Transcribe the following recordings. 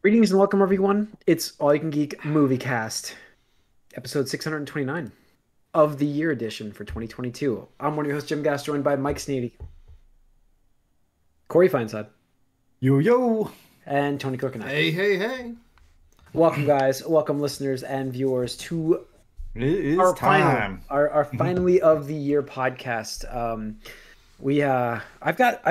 Greetings and welcome, everyone. It's All You Can Geek Moviecast, episode 629 of the year edition for 2022. I'm one of your hosts, Jim Gass, joined by Mike Sneedy, Corey Feinsod, Yo, yo. and Tony Coconut. Hey, hey, hey. Welcome, guys. Welcome, listeners and viewers, to It is our time. our finally of the year podcast. I've got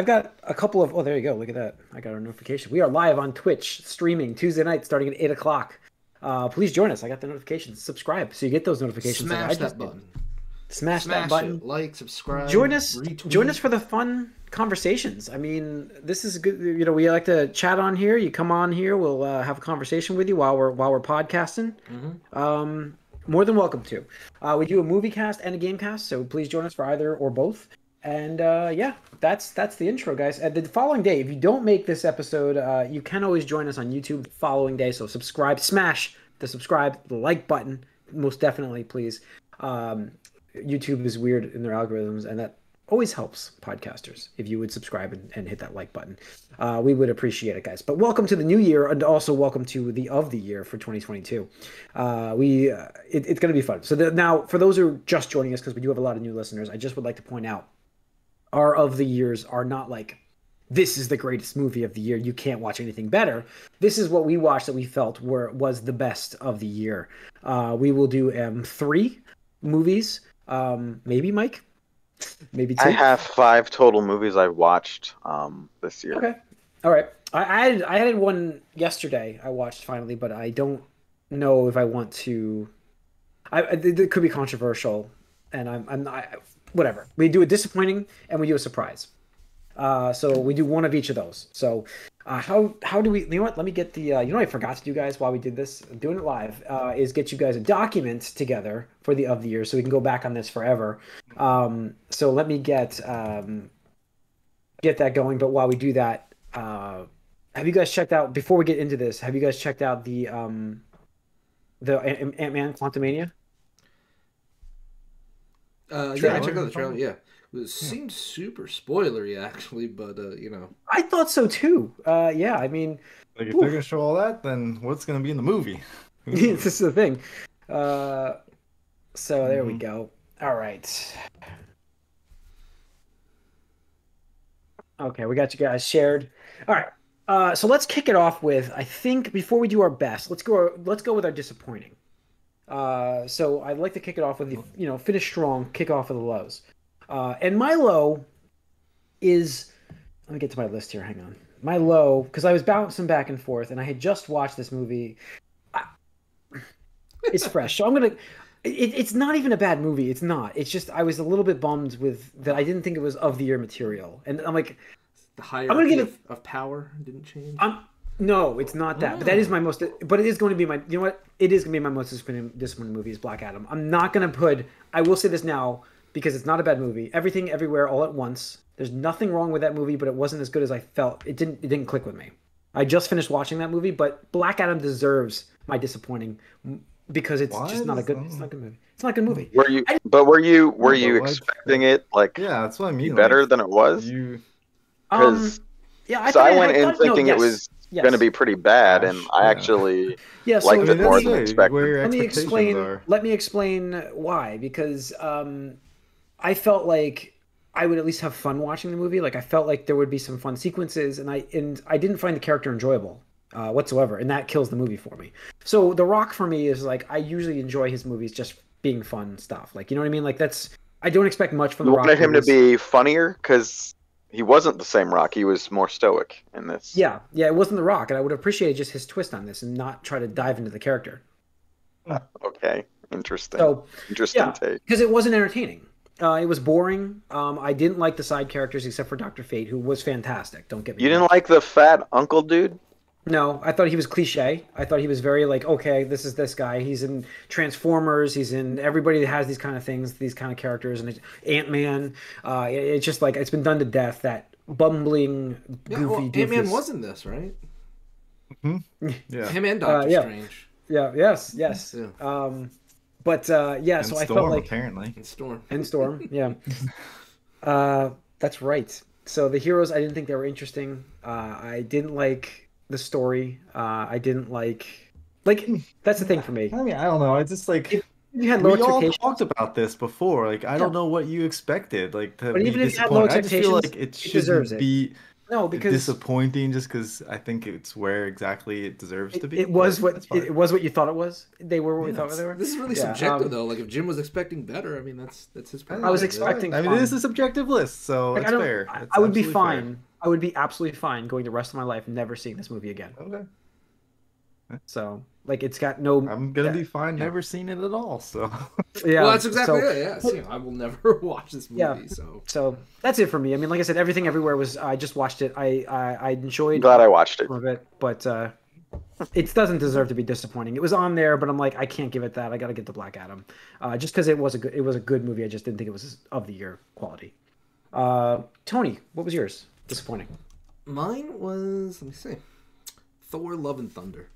a couple of, oh, there you go. Look at that. I got a notification. We are live on Twitch streaming Tuesday night starting at 8 o'clock. Please join us. I got the notifications. Subscribe so you get those notifications. Smash that button. Smash that button. Like, subscribe. Join us. Retweet. Join us for the fun conversations. I mean, this is good. You know, we like to chat on here. You come on here. We'll have a conversation with you while we're podcasting. More than welcome to. We do a movie cast and a game cast, so please join us for either or both. And yeah, that's the intro, guys. The following day, if you don't make this episode, you can always join us on YouTube the following day. So subscribe, smash the subscribe, the like button, most definitely, please. YouTube is weird in their algorithms, and that always helps podcasters if you would subscribe and hit that like button. We would appreciate it, guys. But welcome to the new year, and also welcome to the of the year for 2022. It's going to be fun. So now, for those who are just joining us, because we do have a lot of new listeners, I just would like to point out our of the years are not like, this is the greatest movie of the year, you can't watch anything better. This is what we watched that we felt was the best of the year. We will do 3 movies, maybe, Mike, maybe 2. I have 5 total movies I watched this year. Okay, all right. I had one yesterday I watched finally, but I don't know if I want to. It could be controversial, and I'm not. Whatever. We do a disappointing and we do a surprise. So we do one of each of those. So how do we, you know what, let me get the, you know what I forgot to do, guys, while we did this, doing it live, is get you guys a document together for the of the year so we can go back on this forever. So let me get that going. But while we do that, have you guys checked out, before we get into this, have you guys checked out the Ant-Man Quantumania? Yeah, I checked out the trailer. Yeah, it seemed super spoilery, actually, but you know, I thought so too. Yeah, I mean, Like, if they're gonna show all that, then what's gonna be in the movie? this is the thing. So there we go. All right. Okay, we got you guys shared. All right. So let's kick it off with, I think, before we do our best, let's go with our disappointing. So I'd like to kick it off with, finish strong, kick off with the lows. And my low is, let me get to my list here, hang on. My low, because I was bouncing back and forth, and I had just watched this movie. It's fresh, so I'm going to, it's not even a bad movie, it's not. It's just, I was a little bit bummed with, that I didn't think it was of the year material. And I'm like, the hierarchy of power didn't change. No, it's not that. But that is my most. But it is going to be my. You know what? It is going to be my most disappointing movie is Black Adam. I'm not going to put. I will say this now because it's not a bad movie. Everything, Everywhere, All at Once. There's nothing wrong with that movie, but it wasn't as good as I felt. It didn't click with me. I just finished watching that movie, but Black Adam deserves my disappointing because it's just not a good. It's not a good movie. It's not a good movie. Were you expecting it Yeah, that's what I mean. better than it was? Yeah, I went in thinking it was going to be pretty bad, and I actually liked it more than expected. Let me explain why. Because I felt like I would at least have fun watching the movie. Like, I felt like there would be some fun sequences, and I didn't find the character enjoyable whatsoever, and that kills the movie for me. So The Rock for me is like, I usually enjoy his movies just being fun stuff. Like, you know what I mean? Like, I don't expect much from The Rock. You wanted him to be funnier because he wasn't the same Rock. He was more stoic in this. Yeah, it wasn't The Rock, and I would appreciate just his twist on this and not try to dive into the character. Okay, interesting. Interesting take. Because it wasn't entertaining. It was boring. I didn't like the side characters except for Dr. Fate, who was fantastic. Don't get me wrong. You didn't like the fat uncle dude? No, I thought he was cliche. I thought he was very like, okay, this is this guy. He's in Transformers. He's in everybody that has these kind of things, these kind of characters, and Ant-Man. It's just like, it's been done to death. That bumbling, goofy. Ant-Man was in this, right? Mm-hmm. Yeah. Him and Doctor Strange. Yeah. Yes. Yeah. So Storm, I felt like apparently and Storm. Yeah. That's right. So the heroes, I didn't think they were interesting. I didn't like the story. I didn't like that's the thing for me. I mean, I don't know. I just like you had low expectations. We all talked about this before. Like, I don't know what you expected. Like, to but be even if you had disappointed. low I just feel expectations, like it deserves shouldn't be because disappointing just because I think it's where exactly it deserves to be. It was what you thought it was. They were what we thought they were. This is really subjective though. Like if Jim was expecting better, I mean that's his problem. I was expecting. I mean, it is a subjective list, so it's fair. I would be fine. Fair. I would be absolutely fine going the rest of my life never seeing this movie again. Okay. So like it's got no. I'm gonna be fine never seeing it at all. So. Yeah. Well, that's exactly it. Yeah. So, I will never watch this movie. Yeah. So that's it for me. I mean, like I said, Everything Everywhere was. I just watched it. I enjoyed. Glad I watched it. Of it, but it doesn't deserve to be disappointing. It was on there, but I'm like, I can't give it that. I got to get the Black Adam, just because it was a good movie. I just didn't think it was of the year quality. Tony, what was yours? Disappointing. Mine was, let me see, Thor: Love and Thunder.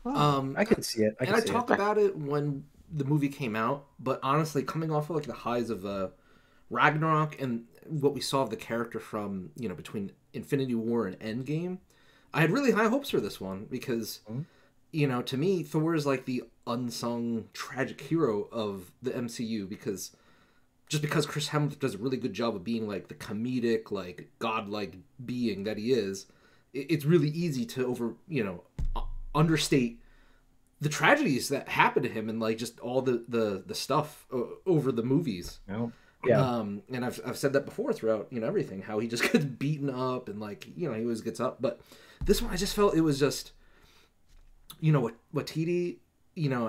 Oh, I can see it. I talked about it when the movie came out, but honestly, coming off of like the highs of Ragnarok and what we saw of the character from between Infinity War and Endgame, I had really high hopes for this one because to me, Thor is like the unsung tragic hero of the MCU because Chris Hemsworth does a really good job of being like the comedic, like godlike being that he is. It's really easy to understate the tragedies that happen to him and like just all the stuff over the movies. Yep. Yeah. And I've said that before throughout everything, how he just gets beaten up and like he always gets up. But this one I just felt it was just Waititi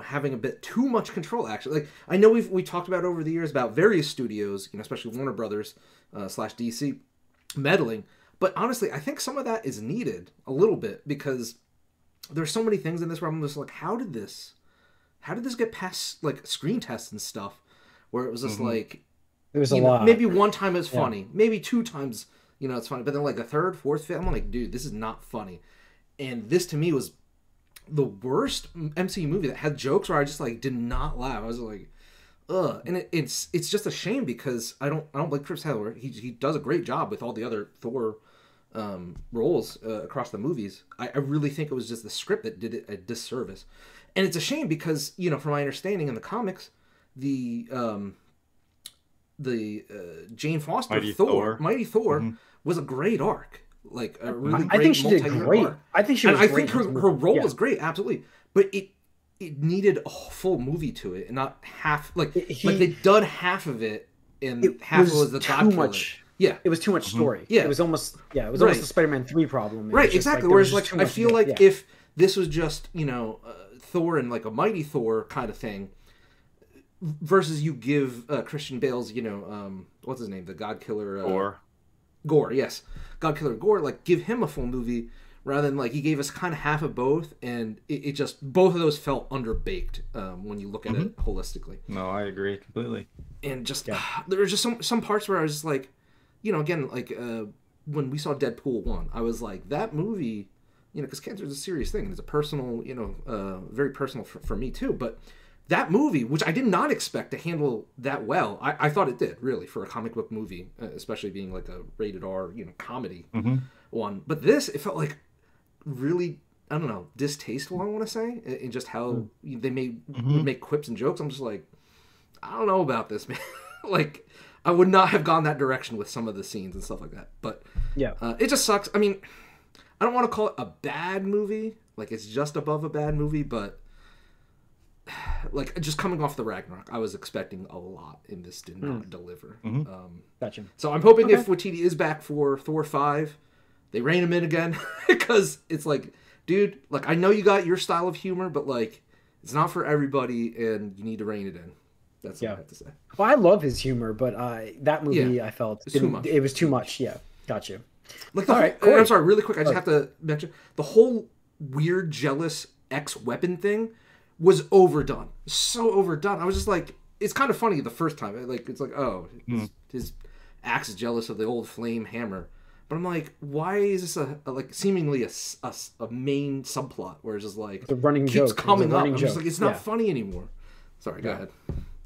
having a bit too much control, actually. Like, I know we talked about over the years about various studios, especially Warner Brothers / DC, meddling. But honestly, I think some of that is needed a little bit because there's so many things in this where I'm just like, how did this get past like screen tests and stuff? Where it was just like, it was a lot. Maybe one time it's funny, maybe two times it's funny, but then like the third, fourth, fifth, I'm like, dude, this is not funny. And this to me was the worst MCU movie that had jokes where I just like did not laugh. I was like, ugh. And it's just a shame because I don't like Chris Hemsworth. He does a great job with all the other Thor roles across the movies. I really think it was just the script that did it a disservice. And it's a shame because from my understanding in the comics, the Jane Foster Mighty Thor was a great arc. Like a really great, I think she did great. Arc. I think she was and great. I think her role was great, absolutely. But it needed a full movie to it, and not half. Like they'd done half of it, and half was the God killer. Yeah, it was too much story. Yeah, it was almost almost a Spider-Man 3 problem. Right, exactly. Whereas like I feel like if this was just Thor and like a Mighty Thor kind of thing, versus you give Christian Bale's what's his name, the God Killer Gore, yes. God Killer Gore, like, give him a full movie rather than, like, he gave us kind of half of both, and it just, both of those felt underbaked when you look at it holistically. No, I agree completely. And just, there were just some parts where I was just like, again, like, when we saw Deadpool 1, I was like, that movie, because cancer is a serious thing, and it's a personal, very personal for me too, but that movie, which I did not expect to handle that well, I thought it did, really, for a comic book movie, especially being like a rated R, comedy one. But this, it felt like really, I don't know, distasteful, I want to say, in just how they would make quips and jokes. I'm just like, I don't know about this, man. Like, I would not have gone that direction with some of the scenes and stuff like that. But it just sucks. I mean, I don't want to call it a bad movie. Like, it's just above a bad movie, but like, just coming off the Ragnarok, I was expecting a lot, and this did not deliver. Gotcha. So I'm hoping if Waititi is back for Thor 5, they rein him in again, because it's like, dude, like, I know you got your style of humor, but like, it's not for everybody, and you need to rein it in. That's what I have to say. Well, I love his humor, but that movie I felt it was too much. Yeah, got you. Like I'm sorry, really quick. I just have to mention the whole weird, jealous ex-weapon thing was overdone. So overdone. I was just like, it's kind of funny the first time. Like, it's like, oh, his axe is jealous of the old flame hammer. But I'm like, why is this a like seemingly a main subplot where it's just like the running keeps joke. coming up? I'm just like, it's not funny anymore. Sorry, go ahead.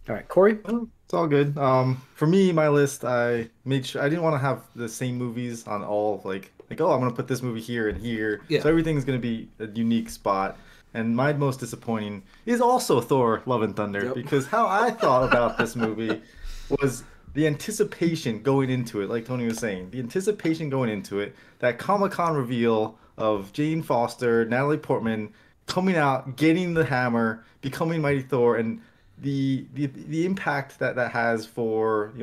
All right, Corey. Oh, it's all good. For me, my list, I made sure I didn't want to have the same movies on all like oh, I'm gonna put this movie here and here. Yeah. So everything's gonna be a unique spot. And my most disappointing is also Thor: Love and Thunder because how I thought about this movie was the anticipation going into it, like Tony was saying, the anticipation going into it, that Comic-Con reveal of Jane Foster, Natalie Portman coming out, getting the hammer, becoming Mighty Thor, and the impact that that has for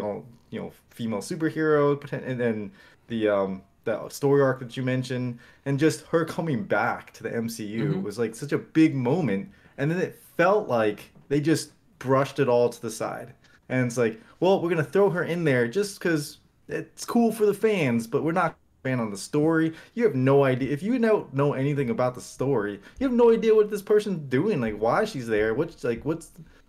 female superhero, and then the story arc that you mentioned, and just her coming back to the MCU was like such a big moment, and then it felt like they just brushed it all to the side, and it's like, well, we're gonna throw her in there just because it's cool for the fans, but we're not fan on the story. You have no idea if you don't know anything about the story. You have no idea what this person's doing, like why she's there. What's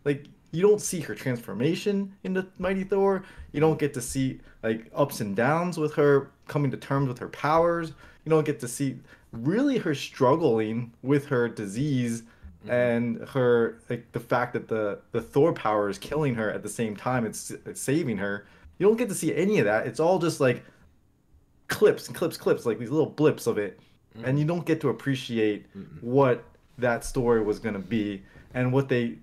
like you don't see her transformation into Mighty Thor. You don't get to see like ups and downs with her coming to terms with her powers. You don't get to see really her struggling with her disease and her like the fact that the Thor power is killing her at the same time it's saving her. You don't get to see any of that. It's all just like clips and clips, like these little blips of it, and you don't get to appreciate what that story was gonna be and what they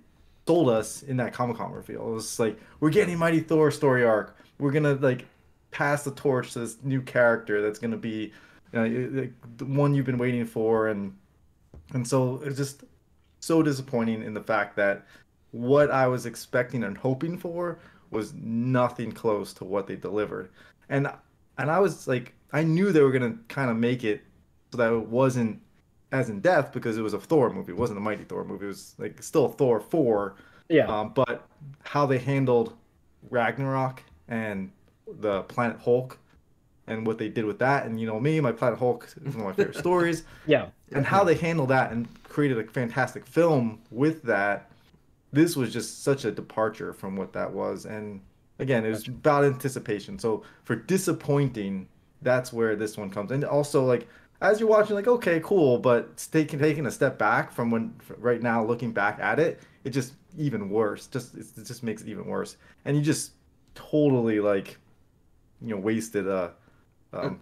told us in that Comic-Con reveal. It was like, we're getting Mighty Thor story arc. We're gonna like pass the torch to this new character that's gonna be the one you've been waiting for, and so it's just so disappointing in the fact that what I was expecting and hoping for was nothing close to what they delivered. And I was like, I knew they were gonna kind of make it so that it wasn't as in depth because it was a Thor movie. It wasn't a Mighty Thor movie. It was like still Thor 4. Yeah. But how they handled Ragnarok and the Planet Hulk and what they did with that, and me, my Planet Hulk is one of my favorite stories. Yeah. And how they handled that and created a fantastic film with that. This was just such a departure from what that was. And again, it was about anticipation. So for disappointing, that's where this one comes. And also, like, as you're watching, like, okay, cool, but taking a step back from right now, looking back at it, it just even worse. It just makes it even worse. And you just totally wasted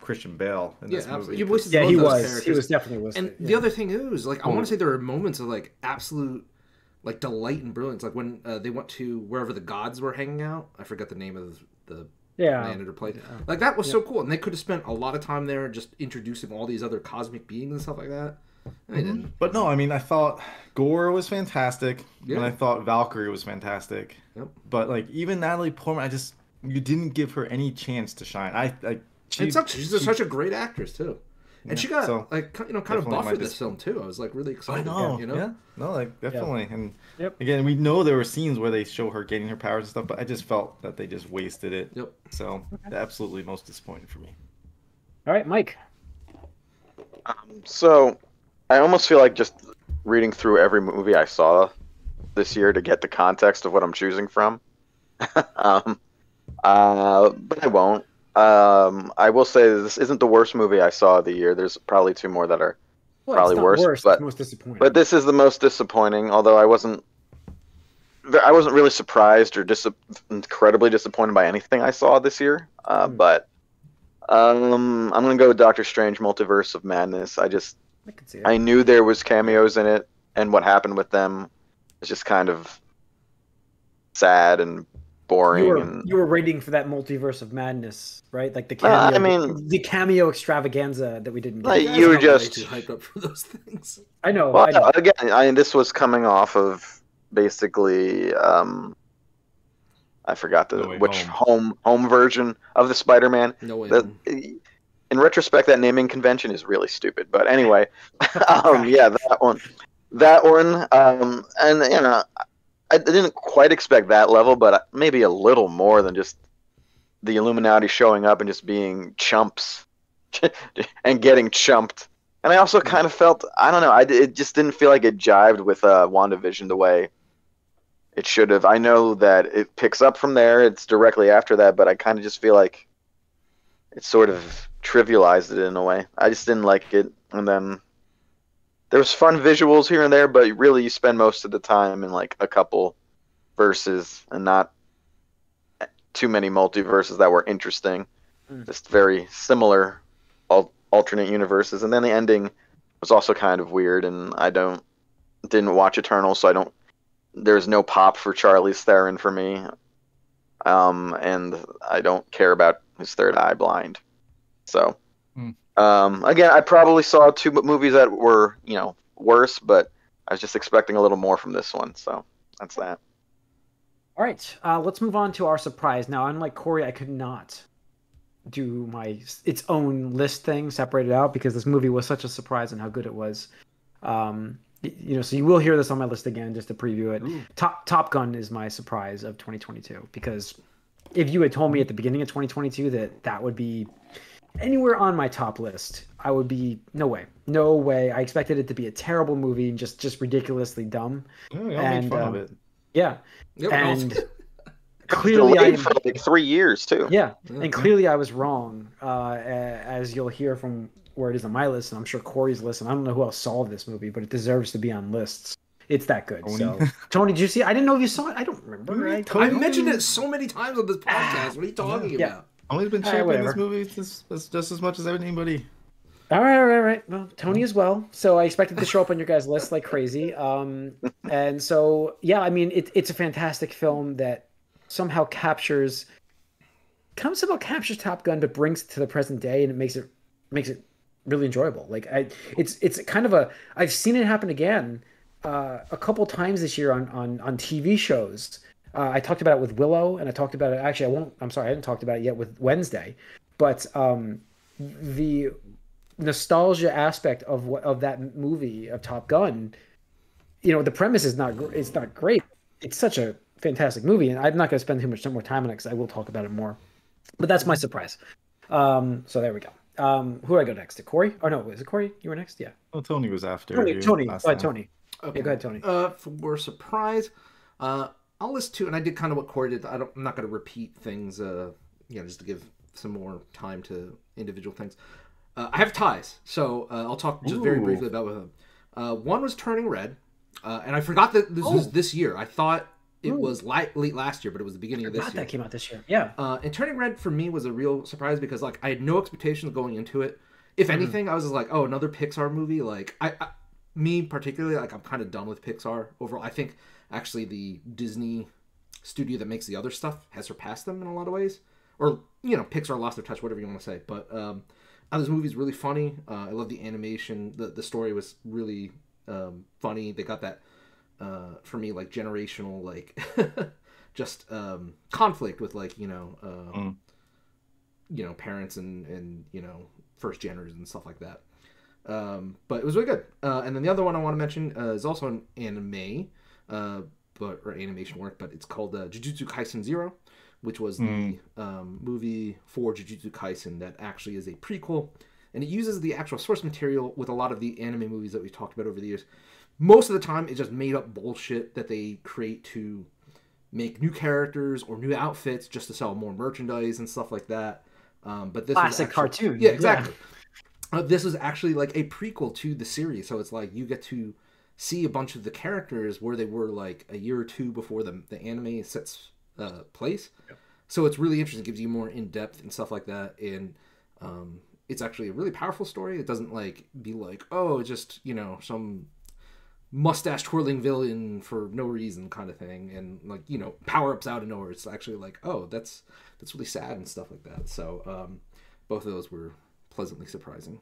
Christian Bale in this movie. You wasted yeah, both he those was. characters. He was definitely wasted. And the other thing is, like, I want to say there are moments of like absolute like delight and brilliance, like when they went to wherever the gods were hanging out. I forgot the name of the planet or place. Yeah. Like that was so cool, and they could have spent a lot of time there just introducing all these other cosmic beings and stuff like that. And they didn't. But no, I mean, I thought Gore was fantastic, and I thought Valkyrie was fantastic. Yep. But like even Natalie Portman, you didn't give her any chance to shine. She's such a great actress too. And she got kind of buff for this film too. I was like really excited. I know. Yeah. No, like definitely. Yeah. And again, we know there were scenes where they show her getting her powers and stuff, but I just felt that they just wasted it. Yep. So absolutely most disappointing for me. All right, Mike. So I almost feel like just reading through every movie I saw this year to get the context of what I'm choosing from. But I won't. I will say this isn't the worst movie I saw of the year. There's probably two more that are probably worse, but most disappointing. But this is the most disappointing. Although I wasn't really surprised or incredibly disappointed by anything I saw this year. But I'm gonna go with Doctor Strange: Multiverse of Madness. I knew there was cameos in it, and what happened with them is just kind of sad and boring. You were waiting for that Multiverse of Madness, right? Like the cameo, the cameo extravaganza that we didn't get. Like you were just too hyped up for those things. I know. Well, again, this was coming off of basically, I forgot which home version of the Spider-Man. No Way Home. In retrospect, that naming convention is really stupid. But anyway, yeah, that one, and I didn't quite expect that level, but maybe a little more than just the Illuminati showing up and just being chumps and getting chumped. And I also kind of felt, I don't know, it just didn't feel like it jived with WandaVision the way it should have. I know that it picks up from there. It's directly after that, but I kind of just feel like it sort of trivialized it in a way. I just didn't like it. And then there was fun visuals here and there, but really you spend most of the time in like a couple verses and not too many multiverses that were interesting. Just very similar alternate universes, and then the ending was also kind of weird. And didn't watch Eternal, so I don't. There's no pop for Charlize Theron for me, and I don't care about his third eye blind. So, again, I probably saw 2 movies that were worse, but I was just expecting a little more from this one. So that's that. All right, let's move on to our surprise. Now, unlike Corey, I could not do its own list thing, separate it out, because this movie was such a surprise and how good it was. So you will hear this on my list again just to preview it. Ooh. Top Gun is my surprise of 2022, because if you had told me at the beginning of 2022 that would be anywhere on my top list, I would be no way. I expected it to be a terrible movie and just ridiculously dumb. Yeah, we all made fun of it. Yeah, yep, and clearly I for like 3 years too. Yeah, and clearly I was wrong, as you'll hear from where it is on my list, and I'm sure Corey's list, and I don't know who else saw this movie, but it deserves to be on lists. It's that good. Tony. So, Tony, did you see it? I didn't know if you saw it. I don't remember. I mentioned it so many times on this podcast. What are you talking about? I've been championing this movie just as much as anybody. All right. Well, Tony as well. So I expected to show up on your guys' list like crazy. And so, yeah, I mean, it's a fantastic film that somehow captures Top Gun, but brings it to the present day, and it makes it really enjoyable. Like it's kind of I've seen it happen again a couple times this year on TV shows. I talked about it with Willow, and I talked about it. Actually, I haven't talked about it yet with Wednesday, but the nostalgia aspect of that movie of Top Gun, the premise is not great. It's such a fantastic movie, and I'm not going to spend too much more time on it because I will talk about it more. But that's my surprise. So there we go. Who do I go next to? Corey? Oh no, is it Corey? You were next? Yeah. Oh, Tony was after. Tony. Go ahead, Tony. Okay. Yeah, go ahead, Tony. For surprise, I'll list 2, and I did kind of what Corey did. I'm not going to repeat things. Just to give some more time to individual things. I have ties, so I'll talk just very briefly about them. One was Turning Red, and I forgot that this was this year. I thought it was late last year, but it was the beginning of this year. That came out this year. Yeah. And Turning Red for me was a real surprise because I had no expectations going into it. If anything, I was just like, oh, another Pixar movie. Me particularly, I'm kind of done with Pixar overall. I think actually the Disney studio that makes the other stuff has surpassed them in a lot of ways. Or, Pixar lost their touch, whatever you want to say. But this movie is really funny. I love the animation. The story was really funny. They got that, for me, generational, just conflict with, parents and first geners and stuff like that. But it was really good. And then the other one I want to mention is also an anime, or animation work, but it's called Jujutsu Kaisen 0, which was the movie for Jujutsu Kaisen that actually is a prequel, and it uses the actual source material with a lot of the anime movies that we've talked about over the years. Most of the time, it's just made up bullshit that they create to make new characters or new outfits just to sell more merchandise and stuff like that. But this classic cartoon. Yeah, exactly. Yeah. This is actually a prequel to the series, so it's you get to see a bunch of the characters where they were a year or 2 before the anime sets place. Yep. So it's really interesting. It gives you more in depth and stuff like that, and it's actually a really powerful story. It doesn't be just some mustache twirling villain for no reason kind of thing, and power ups out of nowhere. It's actually that's really sad and stuff like that. So both of those were pleasantly surprising.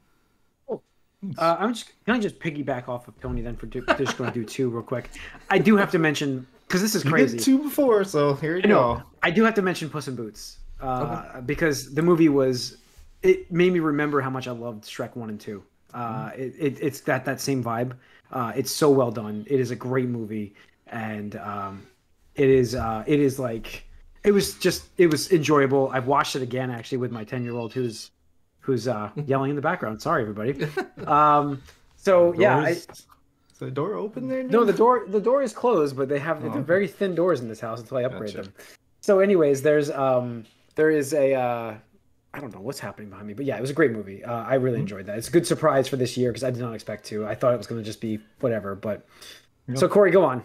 Can I just piggyback off of Tony then for just going to do 2 real quick. I do have to mention, because this is crazy. You did 2 before, so here you go. I do have to mention Puss in Boots, because the movie it made me remember how much I loved Shrek 1 and 2. It's that same vibe. It's so well done. It is a great movie, and it was enjoyable. I've watched it again actually with my 10-year-old who's yelling in the background. Sorry, everybody. So yeah, is the door open there? No, the door is closed, but they have they're very thin doors in this house until I upgrade them. So, anyways, there is a I don't know what's happening behind me, but yeah, it was a great movie. I really enjoyed that. It's a good surprise for this year because I did not expect to. I thought it was going to just be whatever, but so Corey, go on.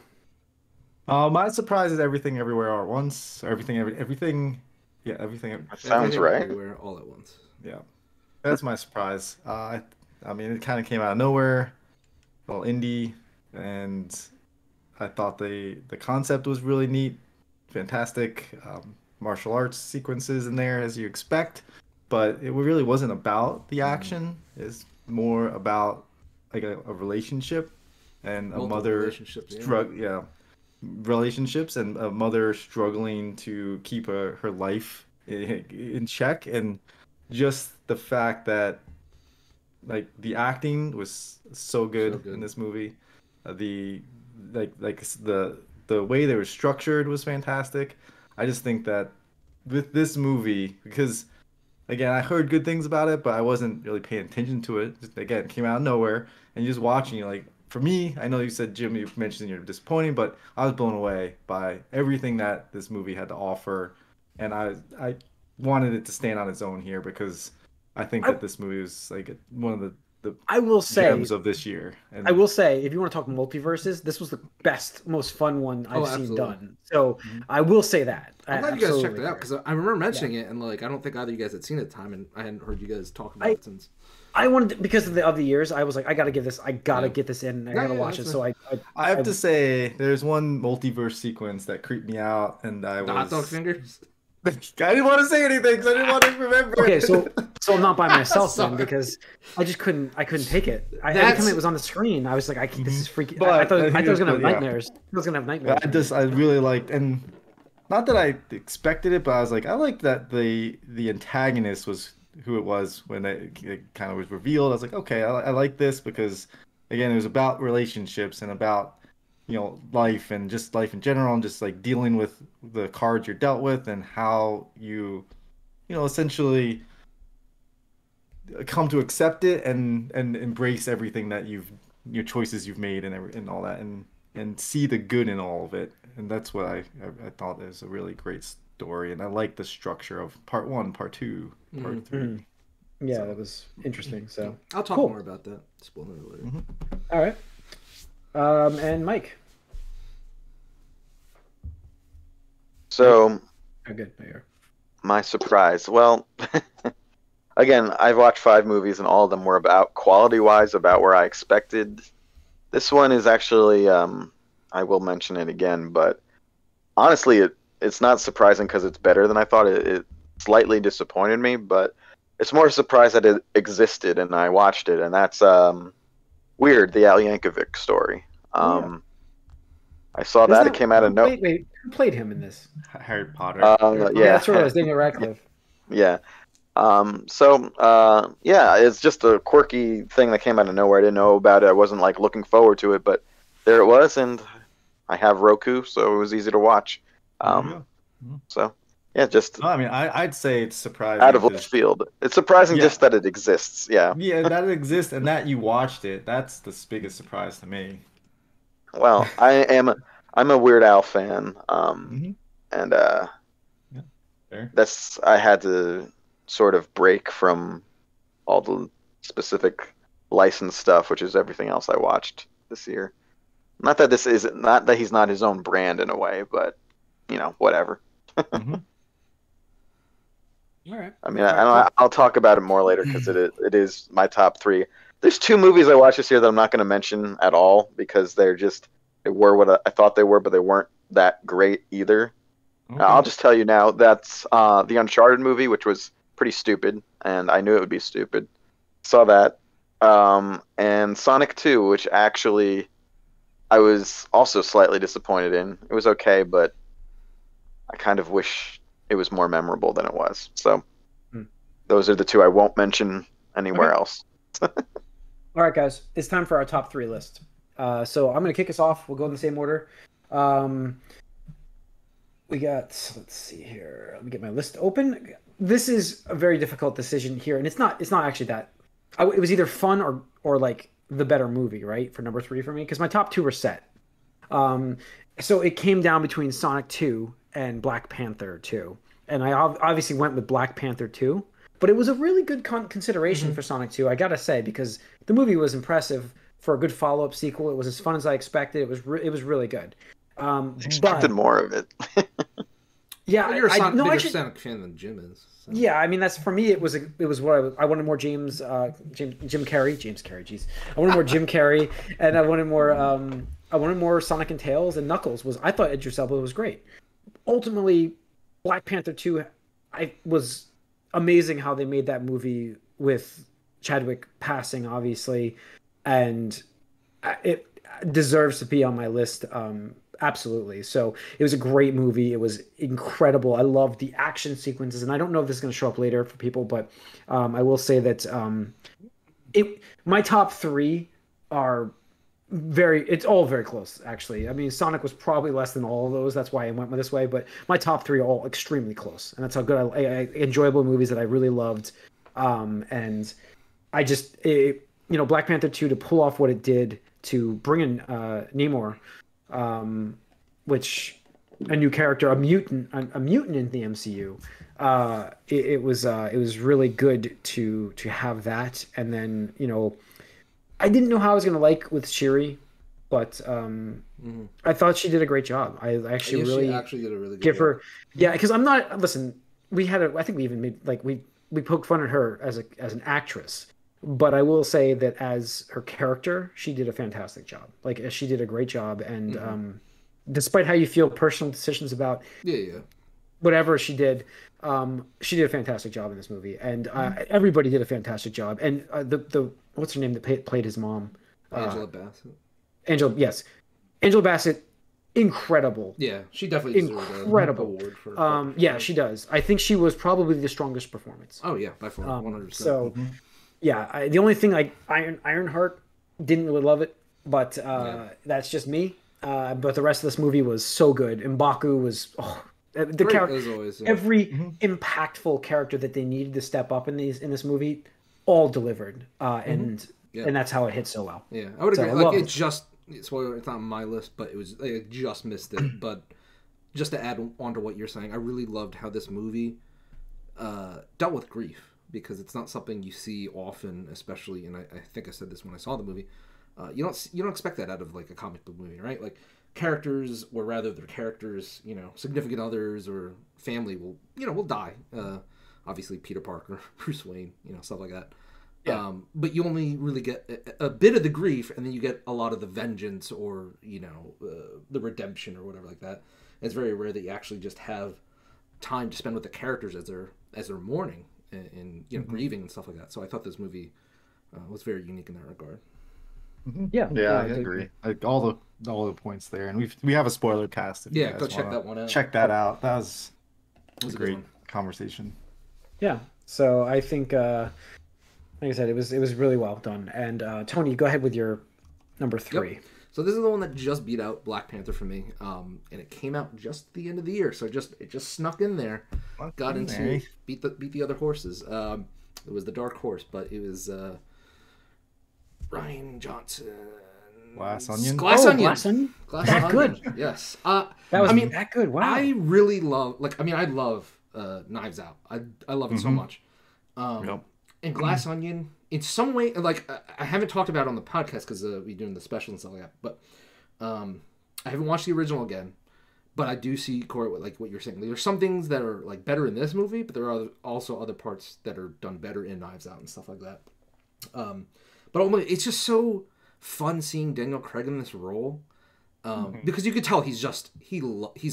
My surprise is Everything Everywhere All at Once. Or everything. Yeah, everything. That sounds Everything right. everywhere all at once. Yeah, that's my surprise. I mean, it kind of came out of nowhere. Well, indie, and I thought the concept was really neat, fantastic. Martial arts sequences in there as you expect, but it really wasn't about the action. It's more about like a relationship and a Multiple mother relationships, yeah. yeah, relationships and a mother struggling to keep her life in check, and just the fact that like the acting was so So good in good. this movie. The the way they were structured was fantastic. I just think that with this movie, because again, I heard good things about it, but I wasn't really paying attention to it. Just, again, it came out of nowhere, and you're just watching, you're like, for me, I know you said, Jim, you mentioned you're disappointed, but I was blown away by everything that this movie had to offer, and I wanted it to stand on its own here because I think I that this movie was like one of the I will say, gems of this year. I And will say, if you want to talk multiverses, this was the best, most fun one Oh, I've seen absolutely. done. So Mhm. I will say that. I I'm glad you guys checked absolutely it out agree. because I remember Yeah. mentioning it and like I don't think either of you guys had seen it at the time and I hadn't heard you guys talk about I it since. I wanted to, because of the years, I was like, I gotta give this, I gotta Yeah. get this in, I Yeah, gotta yeah, watch it. that's So I have I to say, there's one multiverse sequence that creeped me out, and I the hot dog was fingers. I didn't want to say anything because I didn't want to remember okay. it. So I'm not by myself then Sorry. because I couldn't take it. Every time That's it was on the screen, I was like, this is freaky. But I thought I was gonna have yeah, nightmares. I was gonna have nightmares. I really liked, and not that I expected it, but I was like, I liked that the antagonist was who it was when it kind of was revealed. I was like, okay, I like this because again, it was about relationships and about life and just life in general and just like dealing with the cards you're dealt with and how you essentially come to accept it and embrace everything that your choices you've made and all that and see the good in all of it. And that's what I thought is a really great story. And I like the structure of part one, part two, part three. Yeah, So that was interesting. So I'll talk cool. more about that. Spoiler alert. mhm. All right. And Mike. So Oh, good. There you are. my surprise. Well, again, I've watched 5 movies and all of them were about quality-wise about where I expected. This one is actually, I will mention it again, but honestly, it's not surprising because it's better than I thought. It slightly disappointed me, but it's more surprised that it existed and I watched it, and that's Weird, the Al Yankovic story. Oh, yeah. I saw Isn't that. It came out of no. Wait, who played him in this? Harry Potter. Yeah, Yeah, that's what it was. Daniel Radcliffe. yeah. Yeah, it's just a quirky thing that came out of nowhere. I didn't know about it. I wasn't like looking forward to it, but there it was, and I have Roku, so it was easy to watch. There you go. So yeah, just No, I mean, I'd say it's surprising out of left because field. It's surprising yeah, just that it exists. Yeah. yeah, that it exists and that you watched it. That's the biggest surprise to me. Well, I'm a Weird Al fan. Hmm. And Yeah, fair. I had to sort of break from all the specific licensed stuff, which is everything else I watched this year. Not that he's not his own brand in a way, but whatever. Hmm. All right. I mean, All right, cool. I'll talk about it more later because it is my top 3. There's 2 movies I watched this year that I'm not going to mention at all because they were what I thought they were, but they weren't that great either. Okay. I'll just tell you now. That's the Uncharted movie, which was pretty stupid, and I knew it would be stupid. Saw that, and Sonic 2, which actually I was also slightly disappointed in. It was okay, but I kind of wish it was more memorable than it was. So Hmm. those are the 2 I won't mention anywhere Okay. else. All right, guys. It's time for our top 3 list. So I'm going to kick us off. We'll go in the same order. We got, let's see here. Let me get my list open. This is a very difficult decision here, and it's not actually that. It was either fun or like the better movie, right? For number 3 for me, because my top 2 were set. So it came down between Sonic 2 and Black Panther 2, and I obviously went with Black Panther 2. But it was a really good consideration for Sonic 2, I gotta say, because the movie was impressive for a good follow-up sequel. It was as fun as I expected. It was really good. Expected But more of it. yeah, Well, you're a bigger actually, Sonic fan than Jim is. So. yeah. I mean, that's for me. It was what I wanted more Jim Carrey. James Carrey, jeez. I wanted more Jim Carrey, and I wanted more Sonic and Tails, and Knuckles was. I thought Idris Elba was great. Ultimately, Black Panther 2, I was amazing how they made that movie with Chadwick passing, obviously, and it deserves to be on my list. Absolutely. So it was a great movie. It was incredible. I loved the action sequences, and I don't know if this is going to show up later for people, but I will say that my top three are it's all very close, actually. I mean, Sonic was probably less than all of those. That's why I went this way. But my top three are all extremely close, and that's how good enjoyable movies that I really loved. And I just, Black Panther 2 to pull off what it did to bring in Namor, which a new character, a mutant in the MCU. It was really good to have that, and then I didn't know how I was going to like with Shiri, but I thought she did a great job. I actually really she actually did a really good give job. her, yeah, because I'm not. Listen, I think we even made we poked fun at her as an actress, but I will say that as her character, she did a fantastic job. Like she did a great job, and despite how you feel personal decisions about whatever she did a fantastic job in this movie, and everybody did a fantastic job. And the what's her name that played his mom? Angela Bassett. Angela Bassett, incredible. Yeah, she definitely deserved incredible award for. Yeah, she does. I think she was probably the strongest performance. Oh yeah, by far, 100%. So, yeah, the only thing Ironheart didn't really love it, but that's just me. But the rest of this movie was so good. M'Baku was the character, as always, every impactful character that they needed to step up in this movie, all delivered, and that's how it hit so well. Yeah, I would agree. Like it's not on my list, but I just missed it. But just to add on to what you're saying, I really loved how this movie dealt with grief, because it's not something you see often, especially. And I think I said this when I saw the movie. You don't expect that out of like a comic book movie, right? Like characters, or rather their characters, significant others or family will die. Obviously Peter Parker, Bruce Wayne, stuff like that. Yeah. But you only really get a bit of the grief, and then you get a lot of the vengeance, or the redemption, or whatever like that. And it's very rare that you actually just have time to spend with the characters as they're mourning and grieving and stuff like that. So I thought this movie was very unique in that regard. Yeah, I agree. Like all the points there, and we have a spoiler cast. If you guys go check that one out. Check that out. That was a great conversation. Yeah. So I think, like I said, it was really well done. And Tony, go ahead with your number 3. Yep. So this is the one that just beat out Black Panther for me, and it came out just the end of the year. So it just snuck in there, beat the other horses. It was the dark horse, but it was Ryan Johnson. Glass Onion. Glass Onion. That good. Yes. That was that good. Wow. I really love. I love Knives Out. I love it so much. And Glass Onion, in some way, like I haven't talked about it on the podcast because we're doing the special and stuff like that. But I haven't watched the original again. But I do see, Corey, like what you're saying. There's some things that are like better in this movie, but there are also other parts that are done better in Knives Out and stuff like that. But ultimately, it's just so fun seeing Daniel Craig in this role, because you could tell he's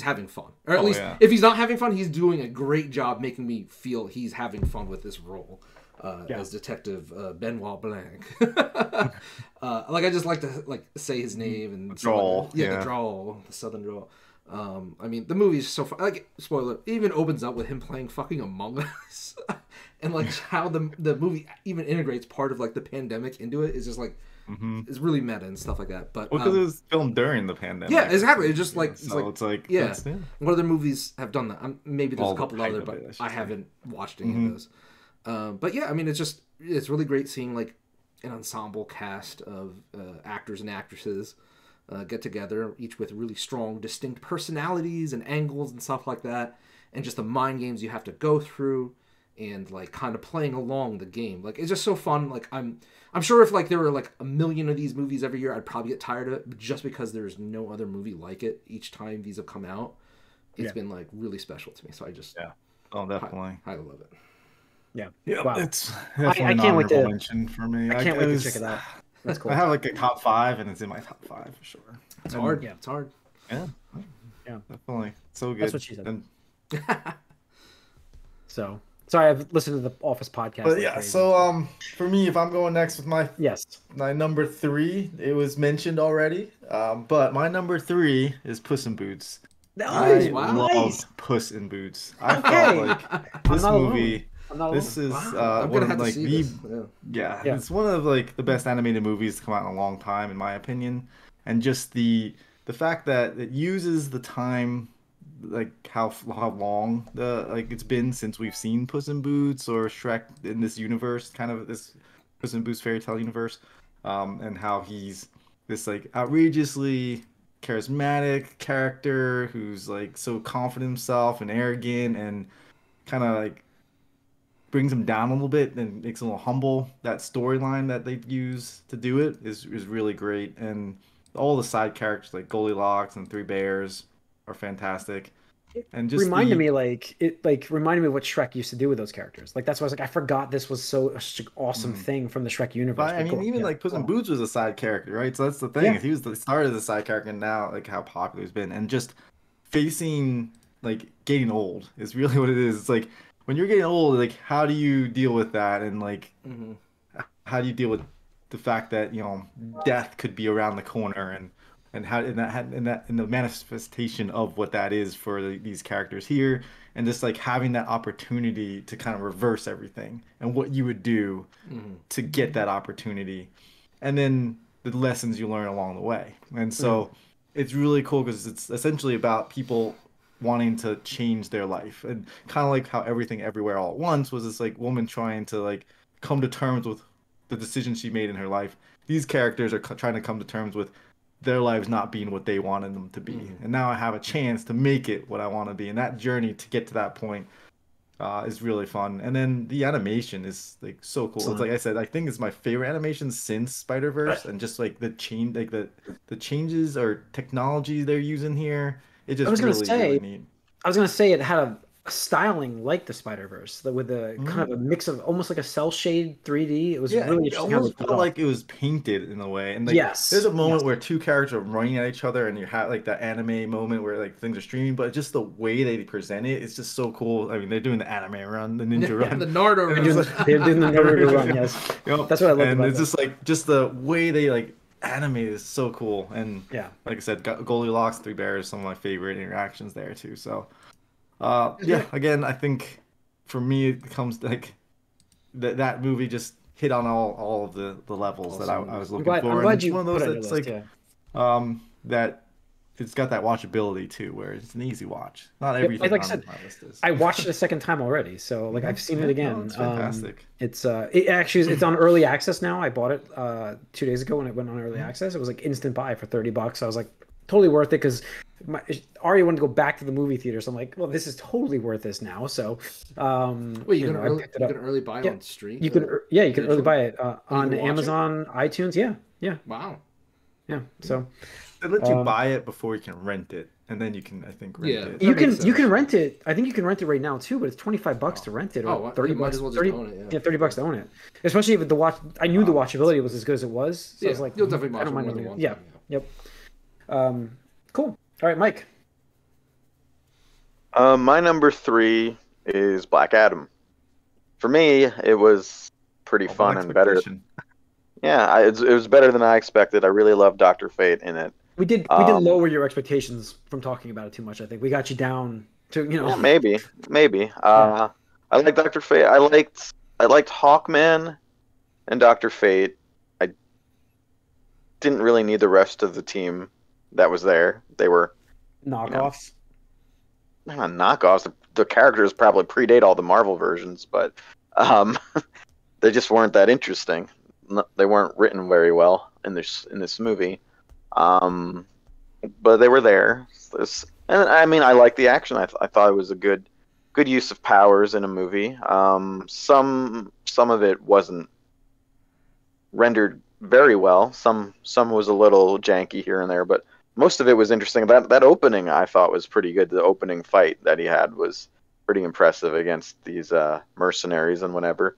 having fun, or at least if he's not having fun, he's doing a great job making me feel he's having fun with this role as Detective Benoit Blanc. I just like to say his name and drawl, the drawl, the Southern drawl. The movie is so fun. Like, spoiler, it even opens up with him playing fucking Among Us, and like how the movie even integrates part of like the pandemic into it is just like it's really meta and stuff like that. But because it was filmed during the pandemic. Yeah, exactly. It's just like yeah. What other movies have done that? Maybe there's a couple other, but I haven't watched any of those. But yeah, it's really great seeing like an ensemble cast of actors and actresses get together, each with really strong, distinct personalities and angles and stuff like that, and just the mind games you have to go through and like kind of playing along the game. Like it's just so fun. Like I'm sure if like there were like a million of these movies every year, I'd probably get tired of it. But just because there's no other movie like it each time these have come out, it's been like really special to me. So I just definitely I love it. Yeah, Wow. it's I definitely can't wait to mention for me. I can't wait to check it out. That's cool. I have like a top 5, and it's in my top 5 for sure. It's hard. Yeah, it's hard. Yeah, definitely so good. That's what she said. And, so sorry, I've listened to the Office podcast. but yeah, so for me, if I'm going next with my number 3, it was mentioned already. But my number 3 is Puss in Boots. I love Puss in Boots. I felt like this movie. This is one of like it's one of like the best animated movies to come out in a long time, in my opinion. And just the fact that it uses the time, like how long it's been since we've seen Puss in Boots or Shrek in this universe, kind of this Puss in Boots fairy tale universe, and how he's this like outrageously charismatic character who's like so confident in himself and arrogant, and kind of like brings him down a little bit and makes him a little humble. That storyline that they use to do it is really great, and all the side characters like Goldilocks and Three Bears are fantastic. And just reminded me what Shrek used to do with those characters. Like that's why I was like, I forgot this was such an awesome thing from the Shrek universe. But, I mean, even like Puss in Boots was a side character, right? So that's the thing. He was started as a side character, and now like how popular he's been, and just facing like getting old is really what it is. It's like when you're getting old, like how do you deal with that, and like how do you deal with the fact that death could be around the corner, and how in the manifestation of what that is for these characters here, and just like having that opportunity to kind of reverse everything, and what you would do to get that opportunity, and then the lessons you learn along the way. And so it's really cool because it's essentially about people wanting to change their life, and kind of like how Everything Everywhere All at Once was this like woman trying to like come to terms with the decisions she made in her life. These characters are trying to come to terms with their lives not being what they wanted them to be, and now I have a chance to make it what I want to be, and that journey to get to that point is really fun. And then the animation is like so cool. It's like I said, I think it's my favorite animation since Spider-Verse, and just like the changes or technology they're using here, it just really neat. I was gonna say it had a styling like the Spider-Verse, with a kind of a mix of almost like a cell shade 3D. It was really interesting. It almost felt like it was painted in a way. And like, there's a moment where two characters are running at each other, and you have like that anime moment where like things are streaming, but just the way they present it, it's just so cool. I mean, they're doing the anime run, the ninja run, the Naruto run. They're doing the Naruto run. Yes, that's what I love. And it's just like the way they like animate is so cool. And like I said, Goldilocks, Three Bears, some of my favorite interactions there too. So. Again, I think for me it comes like that movie just hit on all of the levels that I was looking for. I'm glad it's you one of put those that's like that it's got that watchability too, where it's an easy watch. Not everything like I said, I watched it a second time already, so like I've seen it again. It's fantastic. It's on early access now. I bought it 2 days ago when it went on early access. It was like instant buy for $30. I was like, totally worth it, because Ari wanted to go back to the movie theater, so I'm like, well, this is totally worth this now. So, wait, you can early buy it on stream? You can early buy it on Amazon, iTunes. Yeah. Wow. Yeah. So they let you buy it before you can rent it, and then you can, I think, rent it. You can rent it. I think you can rent it right now too, but it's $25 to rent it, or $30. Well $30 to own it. Especially if the I knew the watchability was as good as it was. So I was like, you'll definitely watch it more than once. Yeah. Yep. Cool. All right, Mike. My number 3 is Black Adam. For me, it was pretty fun and better. Yeah, it was better than I expected. I really loved Dr. Fate in it. We did lower your expectations from talking about it too much. I think we got you down to Yeah, maybe. I like Dr. Fate. I liked Hawkman and Dr. Fate. I didn't really need the rest of the team that was there. They were knockoffs. Not knockoffs. The characters probably predate all the Marvel versions, but they just weren't that interesting. They weren't written very well in this movie. But they were there. And I mean, I liked the action. I thought it was a good good use of powers in a movie. Some of it wasn't rendered very well. Some was a little janky here and there, but most of it was interesting. That opening I thought was pretty good. The opening fight that he had was pretty impressive against these mercenaries and whatever.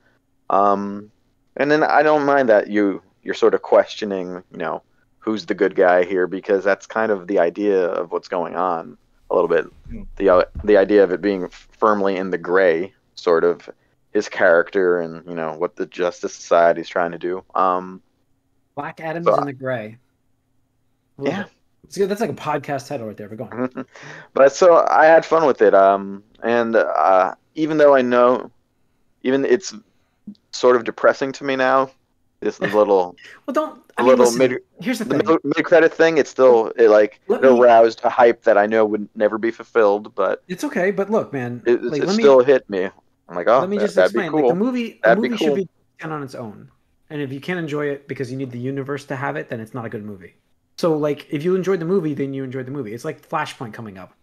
And then I don't mind that you're sort of questioning, who's the good guy here, because that's kind of the idea of what's going on a little bit. The idea of it being firmly in the gray, sort of his character and what the Justice Society is trying to do. Black Adam is in the gray. Yeah. It's good. That's like a podcast title right there. But go on. But so I had fun with it. And even though I know, even it's sort of depressing to me now, this little here's the thing. Mid-credit thing, it aroused a hype that I know would never be fulfilled. But it's okay. But look, man, it still hit me. I'm like, oh, let me just explain. Cool. Like the movie should be stand on its own. And if you can't enjoy it because you need the universe to have it, then it's not a good movie. So, like, if you enjoyed the movie, then you enjoyed the movie. It's like Flashpoint coming up.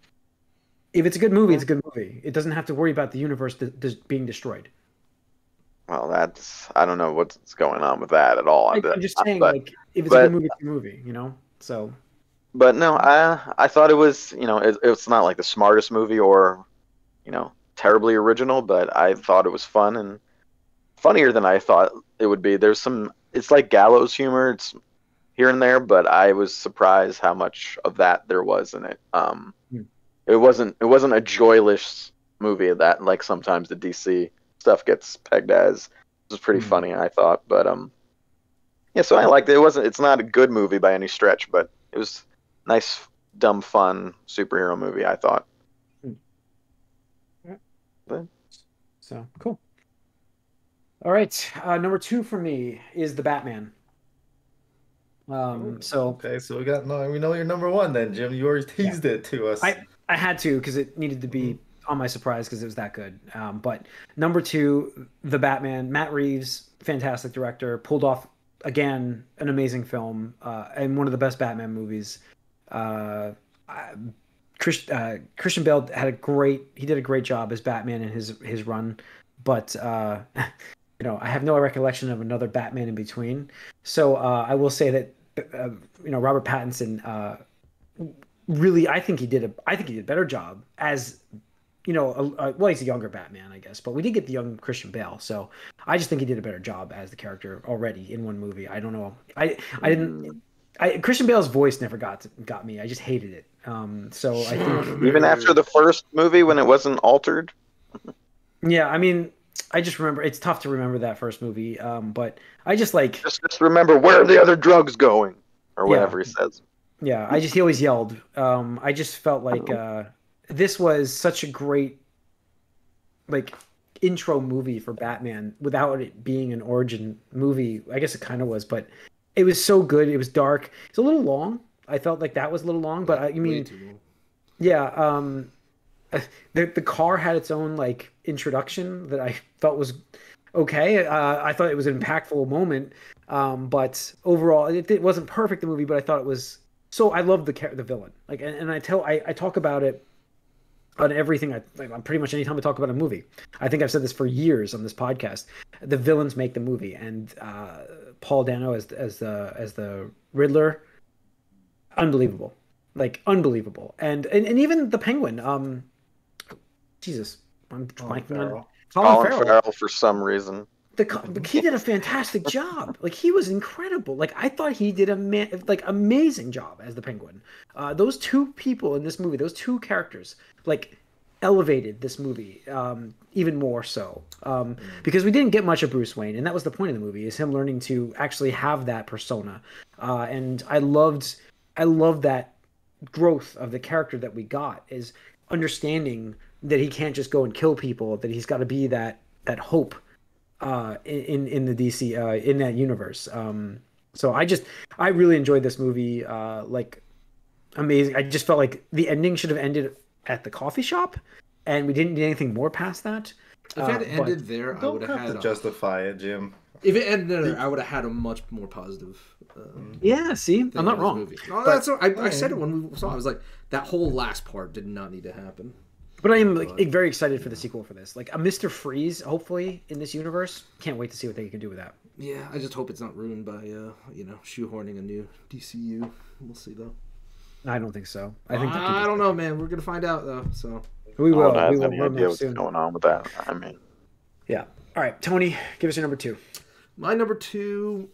If it's a good movie, it's a good movie. It doesn't have to worry about the universe being destroyed. Well, I don't know what's going on with that at all. I'm just saying, if it's a good movie, it's a movie, So. But no, I thought it was, it's not like the smartest movie or, terribly original, but I thought it was fun and funnier than I thought it would be. It's like gallows humor. It's here and there, but I was surprised how much of that there was in it. It wasn't a joyless movie that like sometimes the DC stuff gets pegged as. It was pretty funny, I thought, but yeah. So I liked it. It's not a good movie by any stretch, but it was nice, dumb, fun superhero movie, I thought. So cool. All right, number 2 for me is The Batman. Okay, so we know you're number 1 then, Jim. You already teased it to us. I had to because it needed to be on my surprise because it was that good. But number 2, The Batman. Matt Reeves, fantastic director, pulled off again an amazing film and one of the best Batman movies. Christian Bale did a great job as Batman in his run, but I have no recollection of another Batman in between. So I will say that Robert Pattinson really, I think he did a better job as well, he's a younger Batman, I guess, but we did get the young Christian Bale, so I just think he did a better job as the character already in one movie. I don't know, Christian Bale's voice never got me. I just hated it. So I think even after the first movie when it wasn't altered. Yeah, I mean, I just remember it's tough to remember that first movie. But I just like just remember where are the other drugs going or whatever he says. Yeah, he always yelled. I just felt like this was such a great intro movie for Batman without it being an origin movie. I guess it kind of was, but it was so good. It was dark. It's a little long. I felt like that was a little long, but I mean, yeah. The car had its own introduction that I felt was okay. I thought it was an impactful moment, but overall, it wasn't perfect the movie. But I thought it was so. I loved the villain. And I talk about it on everything. I'm pretty much anytime I talk about a movie. I think I've said this for years on this podcast. The villains make the movie, and Paul Dano as the Riddler, unbelievable, unbelievable, and even the Penguin. Jesus, I'm blanking on Colin Farrell for some reason. He did a fantastic job. He was incredible. I thought he did amazing job as the Penguin. Those two people in this movie, those two characters, elevated this movie even more so because we didn't get much of Bruce Wayne, and that was the point of the movie, is him learning to actually have that persona. And I loved that growth of the character that we got, is understanding that he can't just go and kill people, that he's got to be that hope in the DC in that universe. So I really enjoyed this movie. Amazing. I just felt like the ending should have ended at the coffee shop, and we didn't need anything more past that. If it had ended there, I would have had to justify it, Jim. If it ended there, I would have had a much more positive. Yeah, see, I'm not wrong. No, that's I said it when we saw it. I was like, that whole last part did not need to happen. But I am very excited for the sequel for this. Like a Mr. Freeze, hopefully in this universe. Can't wait to see what they can do with that. Yeah, I just hope it's not ruined by shoehorning a new DCU. We'll see though. I don't think so. I don't know, man. We're gonna find out though. So we will. I don't we have will any idea what's soon. going on with that. I mean, yeah. All right, Tony, give us your number 2. My number 2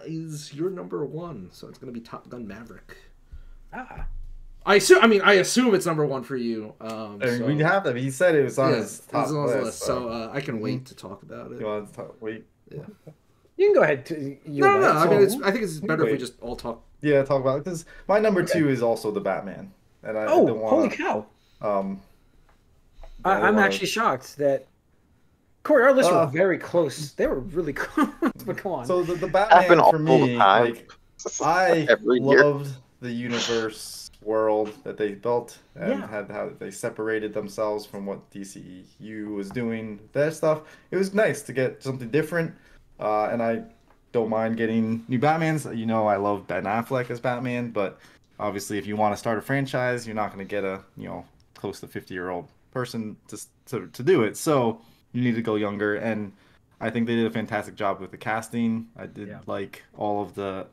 is your number 1, so it's gonna be Top Gun Maverick. Ah. I assume it's number 1 for you. We have that. He said it was on his top list. So I can wait to talk about it. You want to wait? Yeah. You can go ahead. No. I mean, I think it's better if we just all talk. Yeah, talk about it. Because my number 2 is also the Batman, and I don't want. Holy cow! I I'm actually shocked that Corey, our lists were very close. They were really close. But come on. So the Batman for me, like I year. loved the universe world that they built and had how they separated themselves from what DCEU was doing. That stuff. It was nice to get something different, and I don't mind getting new Batmans. You know, I love Ben Affleck as Batman, but obviously, if you want to start a franchise, you're not going to get a close to 50-year-old person to do it. So you need to go younger, and I think they did a fantastic job with the casting. I did like all of the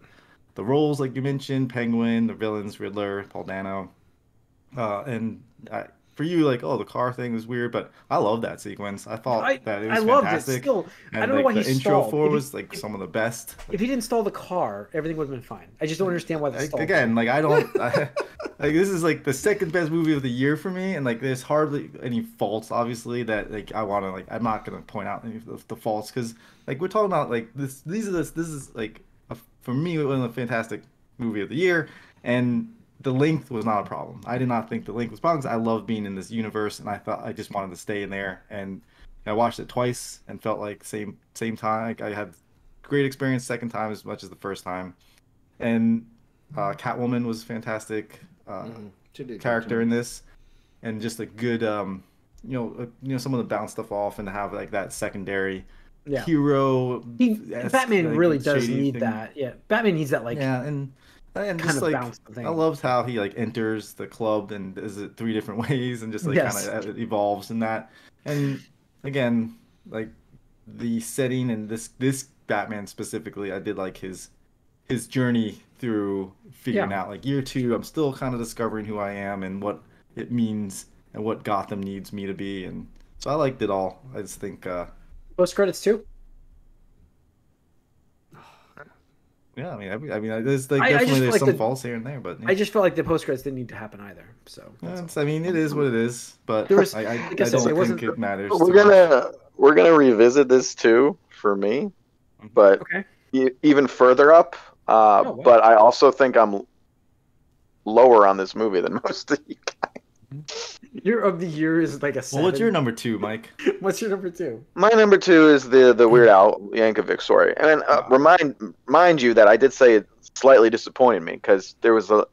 roles, like you mentioned, Penguin, the villains, Riddler, Paul Dano, and for you, like, the car thing was weird, but I love that sequence. I thought that it was fantastic. Still, and I don't know why the he intro stalled. for was like some of the best. If he didn't stall the car, everything would have been fine. I just don't understand why the stall. Again, like I don't like this is like the second best movie of the year for me, and like there's hardly any faults, obviously, that like I want to like. I'm not gonna point out any of the faults because like we're talking about like this. This is like for me one of the fantastic movie of the year, and the length was not a problem. I did not think the length was a problem because I love being in this universe, and I thought I just wanted to stay in there. And I watched it twice and felt like same time. Like I had great experience second time as much as the first time. And Catwoman was fantastic character in this, and just a good some of the bounce stuff off and to have like that secondary hero. Batman really does need that. Yeah, Batman needs that like and kind just of like bounce thing. I loved how he like enters the club and does it 3 different ways and just like kind of evolves in that. And again, like the setting and this Batman specifically, I did like his journey through figuring out like year 2. I'm still kind of discovering who I am and what it means and what Gotham needs me to be, and so I liked it all. I just think post credits too. Yeah, I mean, there's like definitely some faults here and there, but I just felt like the post credits didn't need to happen either. So I mean, it is what it is, but I don't think it matters. We're gonna revisit this too for me, but even further up. But I also think I'm lower on this movie than most of you guys. Year of the year is like a 7. Well, what's your number 2, Mike? What's your number 2? My number 2 is the Weird Al Yankovic story. And remind you that I did say it slightly disappointed me because there was a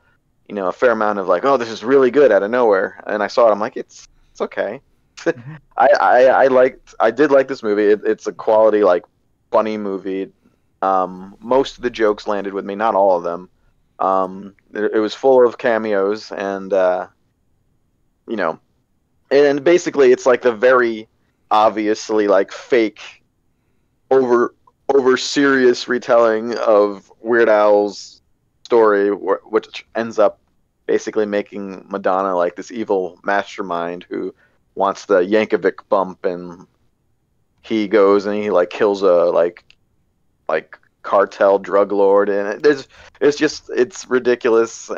fair amount of like, oh, this is really good out of nowhere, and I saw it. I'm like, it's okay. I did like this movie. It's a quality like funny movie. Most of the jokes landed with me, not all of them. It was full of cameos and. And basically it's like the very obviously like fake over serious retelling of Weird Al's story, which ends up basically making Madonna like this evil mastermind who wants the Yankovic bump, and he goes and he like kills a like cartel drug lord, and it's ridiculous,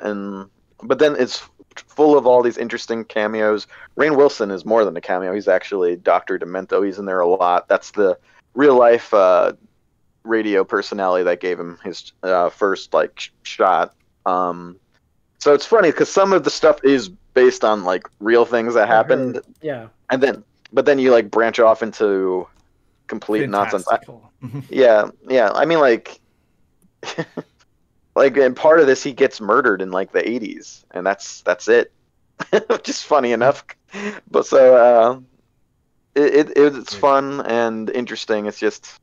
but then it's full of all these interesting cameos. Rainn Wilson is more than a cameo. He's actually Dr. Demento. He's in there a lot. That's the real life radio personality that gave him his first like shot. So it's funny because some of the stuff is based on like real things that happened. Yeah. But then you like branch off into complete nonsense. Yeah. I mean like like in part of this he gets murdered in like the 80s, and that's it. Which is funny enough. But so it's fun and interesting. It's just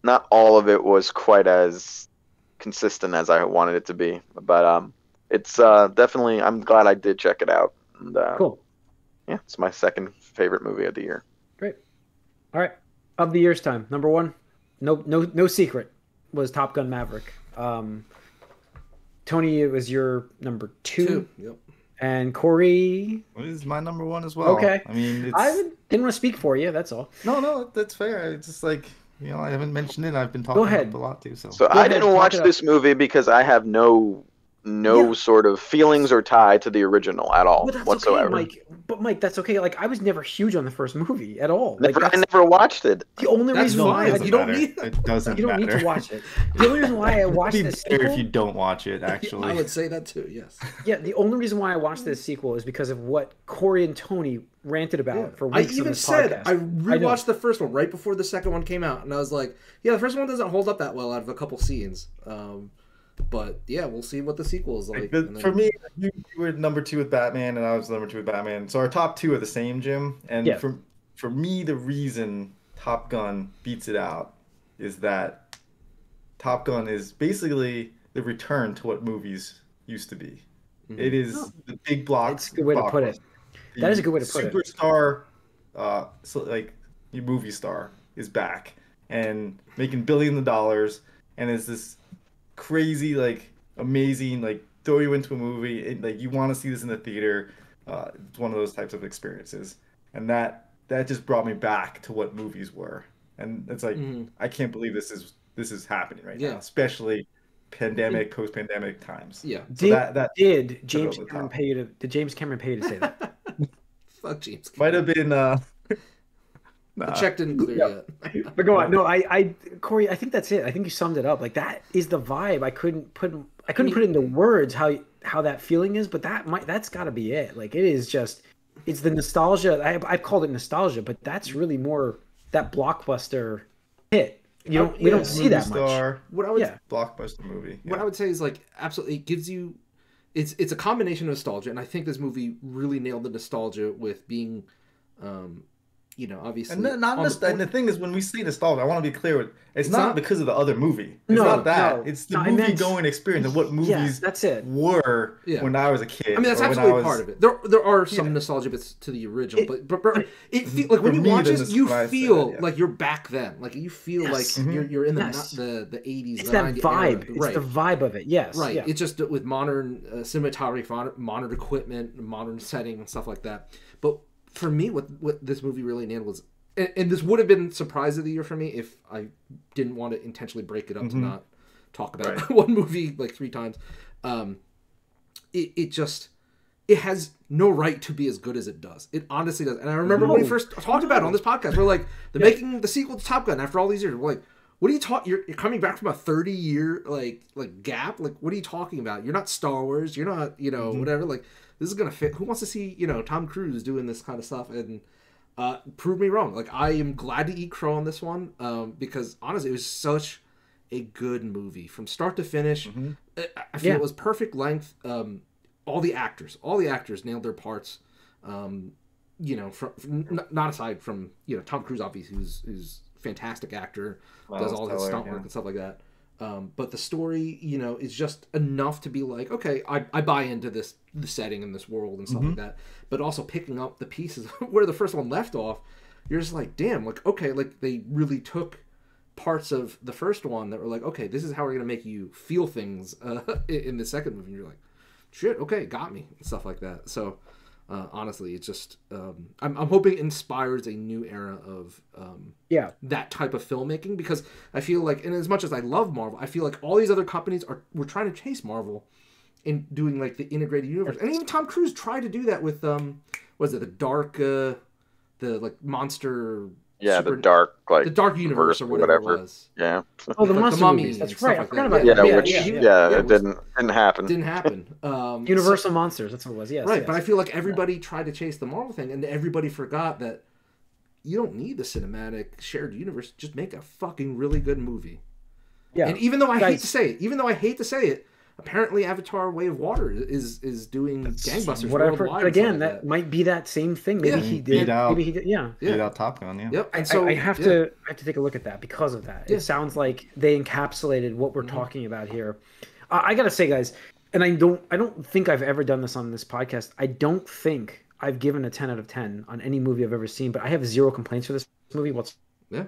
not all of it was quite as consistent as I wanted it to be. But it's definitely, I'm glad I did check it out. And, cool. yeah, it's my second favorite movie of the year. Great. All right. Of the year's time, number one, no secret, was Top Gun Maverick. Tony, it was your number two. Yep. And Corey, It is my number one as well. Okay. I mean, it's... I didn't want to speak for you. That's all. No, that's fair. It's just like, I haven't mentioned it. I've been talking about it a lot too. So So Go I ahead, didn't talk watch it up. this movie because I have no sort of feelings or tie to the original at all But that's whatsoever. okay, Mike. But Mike, that's okay. Like, I was never huge on the first movie at all. Like, I that's never watched it. the only That's reason fine. why You don't need- It doesn't you don't matter. need to watch it. The only reason why I watched It'd be this better sequel, if you don't watch it, actually. I would say that too. Yes. yeah, the only reason why I watched this sequel is because of what Corey and Tony ranted about for I weeks on even this said podcast. I know. rewatched the first one right before the second one came out, and I was like, "Yeah, the first one doesn't hold up that well out of a couple scenes." But yeah, we'll see what the sequel is like. And then- For me, you were number two with Batman, and I was number two with Batman. So our top two are the same, Jim. And Yeah. for me, the reason Top Gun beats it out is that Top Gun is basically the return to what movies used to be. It is the big block. It's a good way to put it. That is a good way to put it. Superstar, your movie star is back and making billions of dollars, and it's this crazy, like, amazing, like, throw you into a movie, and, like, you want to see this in the theater. It's one of those types of experiences, and that just brought me back to what movies were, and it's like, I can't believe this is happening right now, especially post-pandemic times. Yeah. So Did James Cameron pay you to? Did James Cameron pay you to say that? Fuck James. might have been The check didn't clear yet. But go on. No, Corey, I think that's it. I think you summed it up. Like, that is the vibe. I couldn't put into words how that feeling is, but that's got to be it. Like, it is just, it's the nostalgia. I've called it nostalgia, but that's really more that blockbuster hit. We don't see that much. What I would blockbuster movie. What I would say is, like, absolutely, it gives you, it's a combination of nostalgia, and I think this movie really nailed the nostalgia with being, obviously. And the thing is, when we say nostalgia, I want to be clear with it's not because of the other movie. It's not that. No, it's the movie-going experience of what movies that's it. were when I was a kid. I mean, that's absolutely part of it. There are some nostalgia bits to the original, but it feels like when you watch this, you feel like you're back then. Like, you feel like you're in the 80s. It's that vibe. It's the vibe of it. Yes. Right. Yeah. It's just with modern cinematography, modern equipment, modern setting, and stuff like that. But for me, what this movie really nailed was, and this would have been surprise of the year for me if I didn't want to intentionally break it up to not talk about one movie like 3 times. It has no right to be as good as it does. It honestly does. And I remember when we first talked about it on this podcast, we're like, making the sequel to Top Gun after all these years. We're like, what are you talking? You're coming back from a 30-year like gap. Like, what are you talking about? You're not Star Wars. You're not whatever. Like, this is gonna fit. Who wants to see Tom Cruise doing this kind of stuff? And prove me wrong. Like, I am glad to eat crow on this one because honestly, it was such a good movie from start to finish. I feel it was perfect length. All the actors nailed their parts. From not aside from Tom Cruise, obviously, who's a fantastic actor, does all his stunt work and stuff like that. But the story, is just enough to be like, okay, I buy into the setting and this world and stuff like that. But also picking up the pieces where the first one left off, you're just like, damn, like, okay, like, they really took parts of the first one that were like, okay, this is how we're gonna make you feel things in the second movie. And you're like, shit, okay, got me, and stuff like that. So honestly, it's just I'm hoping it inspires a new era of that type of filmmaking, because I feel like, and as much as I love Marvel, I feel like all these other companies were trying to chase Marvel in doing like the integrated universe, and even Tom Cruise tried to do that with the dark the like monster. Yeah, the dark universe or whatever it was. Yeah. Oh, the like monster movies. That's right. I forgot about that. It didn't happen. Didn't happen. Universal Monsters. That's what it was. Yes. Right, yes. but I feel like everybody tried to chase the Marvel thing, and everybody forgot that you don't need the cinematic shared universe. Just make a fucking really good movie. Yeah. And even though I hate to say it, apparently Avatar: Way of Water is doing gangbusters worldwide. Again, that might be that same thing. Maybe he did. Maybe he did. Yeah. Beat out Top Gun. Yeah. Yep. And so I have to take a look at that because of that. It sounds like they encapsulated what we're talking about here. I gotta say, guys, and I don't think I've ever done this on this podcast. I don't think I've given a 10 out of 10 on any movie I've ever seen, but I have zero complaints for this movie Yeah.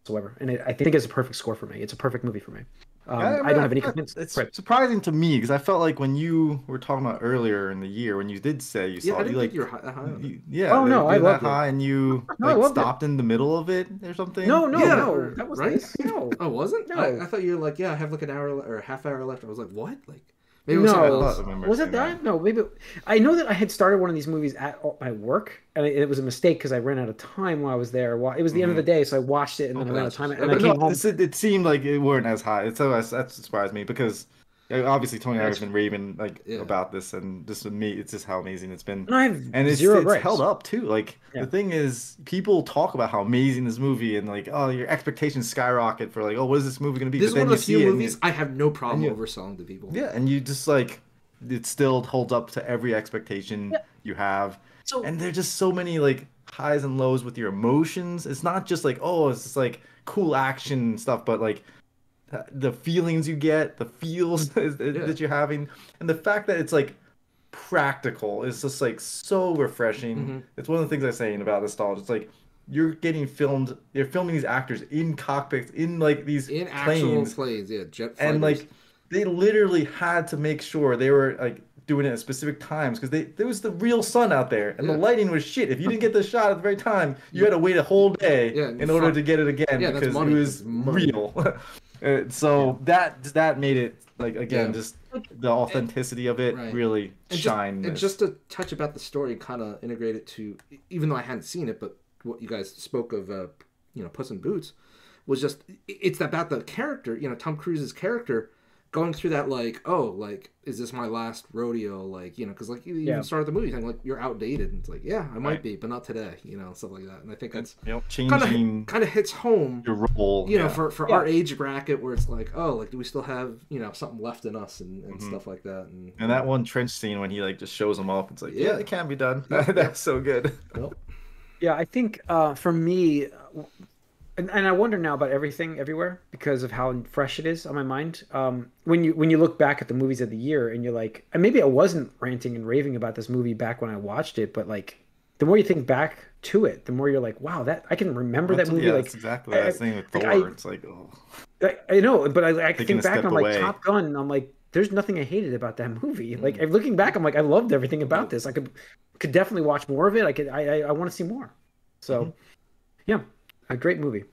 whatsoever. And I think it's a perfect score for me. It's a perfect movie for me. I mean, don't have any complaints. It's surprising to me because I felt like when you were talking about earlier in the year when you did say you saw I it, didn't you like think you were high. yeah. Oh no, I loved that high, and you No, I like loved it. stopped in the middle of it or something. No, Yeah, that was right? nice. No, Oh, wasn't? No. I thought you were like, yeah, I have like an hour or a half hour left. I was like, what? Like, maybe it was no. something I else. remember Was it saying that? No, maybe. I know that I had started one of these movies at my work, and it was a mistake because I ran out of time while I was there. It was the end of the day, so I watched it, and then I ran out of time, and I came home. It seemed like it weren't as high. That surprised me because obviously Tony and I have been raving about this, and just with me, it's just how amazing it's been. And I have it's zero gripes. held up too. Like the thing is, people talk about how amazing this movie, and like, oh, your expectations skyrocket for like, oh, what is this movie going to be? This is but then one of the few movies you, I have no problem overselling to people. Yeah, and you just like, it still holds up to every expectation you have. And there's just so many like highs and lows with your emotions. It's not just like, oh, it's just like cool action stuff, but like the feelings you get, the feels that you're having, and the fact that it's like practical is just like so refreshing. It's one of the things I'm saying about nostalgia. It's like you're filming these actors in cockpits, in like these actual planes, jet fighters. And like they literally had to make sure they were like doing it at specific times because there was the real sun out there and the lighting was shit. If you didn't get the shot at the very time, you had to wait a whole day in order to get it again because it was real. So that made it like again just the authenticity of it really shined. And just to touch about the story, kind of integrate it to, even though I hadn't seen it, but what you guys spoke of, Puss in Boots, was just it's about the character, Tom Cruise's character going through that like, oh, like, is this my last rodeo? Like, because like you even started the movie thinking like you're outdated, and it's like, yeah, I might be, but not today, stuff like that. And I think that's changing kind of hits home your role, for our age bracket where it's like, oh, like do we still have something left in us and stuff like that. And that one trench scene when he like just shows them up, it's like, yeah, it can be done. That's so good. Yeah, I think for me. And I wonder now about Everything Everywhere because of how fresh it is on my mind. When you look back at the movies of the year and you're like, and maybe I wasn't ranting and raving about this movie back when I watched it, but like the more you think back to it, the more you're like, wow, that I can remember that movie. Like that's exactly that thing with Thor. It's like, oh, I know, but I think back and I'm like Top Gun. And I'm like, there's nothing I hated about that movie. Like looking back, I'm like, I loved everything about this. I could definitely watch more of it. I want to see more. So, yeah. A great movie.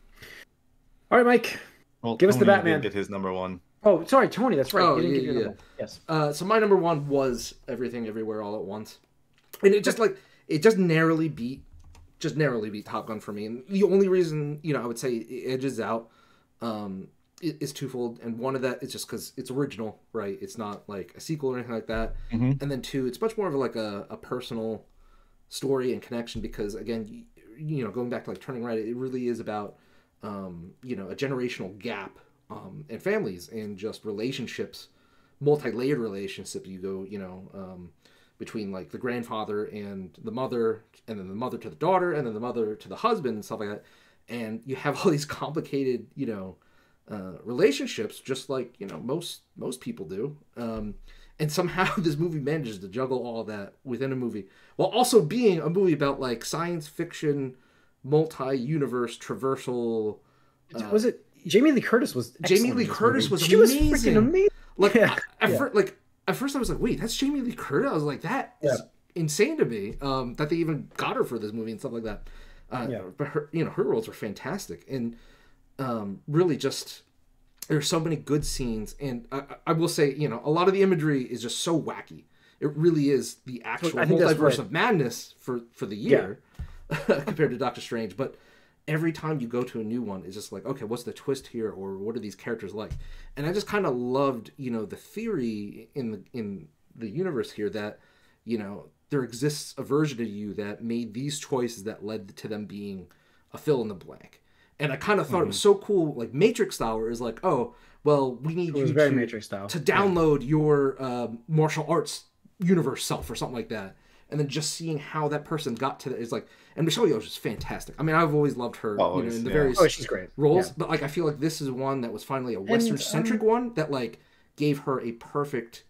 All right, Mike. Well, give us the Batman. Didn't get his number one. Oh, sorry, Tony. That's right. Oh, you didn't get your number one. Yes. So my number one was Everything Everywhere All at Once, and it just narrowly beat Top Gun for me. And the only reason I would say it edges out is twofold, and one of that is just because it's original, right? It's not like a sequel or anything like that. And then two, it's much more of like a personal story and connection because again. Going back to like Turning Right, it really is about, a generational gap and families and just relationships, multi-layered relationships. You go, between like the grandfather and the mother, and then the mother to the daughter, and then the mother to the husband and stuff like that. And you have all these complicated, relationships, just like, most people do. And somehow this movie manages to juggle all of that within a movie, while also being a movie about like science fiction, multi-universe traversal. Was it Jamie Lee Curtis? Was Jamie Lee Curtis was amazing. She was freaking amazing. Like at first I was like, wait, that's Jamie Lee Curtis. I was like, that is insane to me. That they even got her for this movie and stuff like that. But her, her roles were fantastic, and really just. There's so many good scenes, and I will say, a lot of the imagery is just so wacky. It really is the actual multiverse of madness for the year compared to Doctor Strange. But every time you go to a new one, it's just like, okay, what's the twist here, or what are these characters like? And I just kind of loved, the theory in the universe here that, there exists a version of you that made these choices that led to them being a fill in the blank. And I kind of thought it was so cool, like Matrix style, where it's like, oh, well, we need you very Matrix style. To download your martial arts universe self or something like that. And then just seeing how that person got to that is like, and Michelle Yeoh is just fantastic. I mean, I've always loved her, in the various she's great. roles, but like I feel like this is one that was finally a Western centric one that like gave her a perfect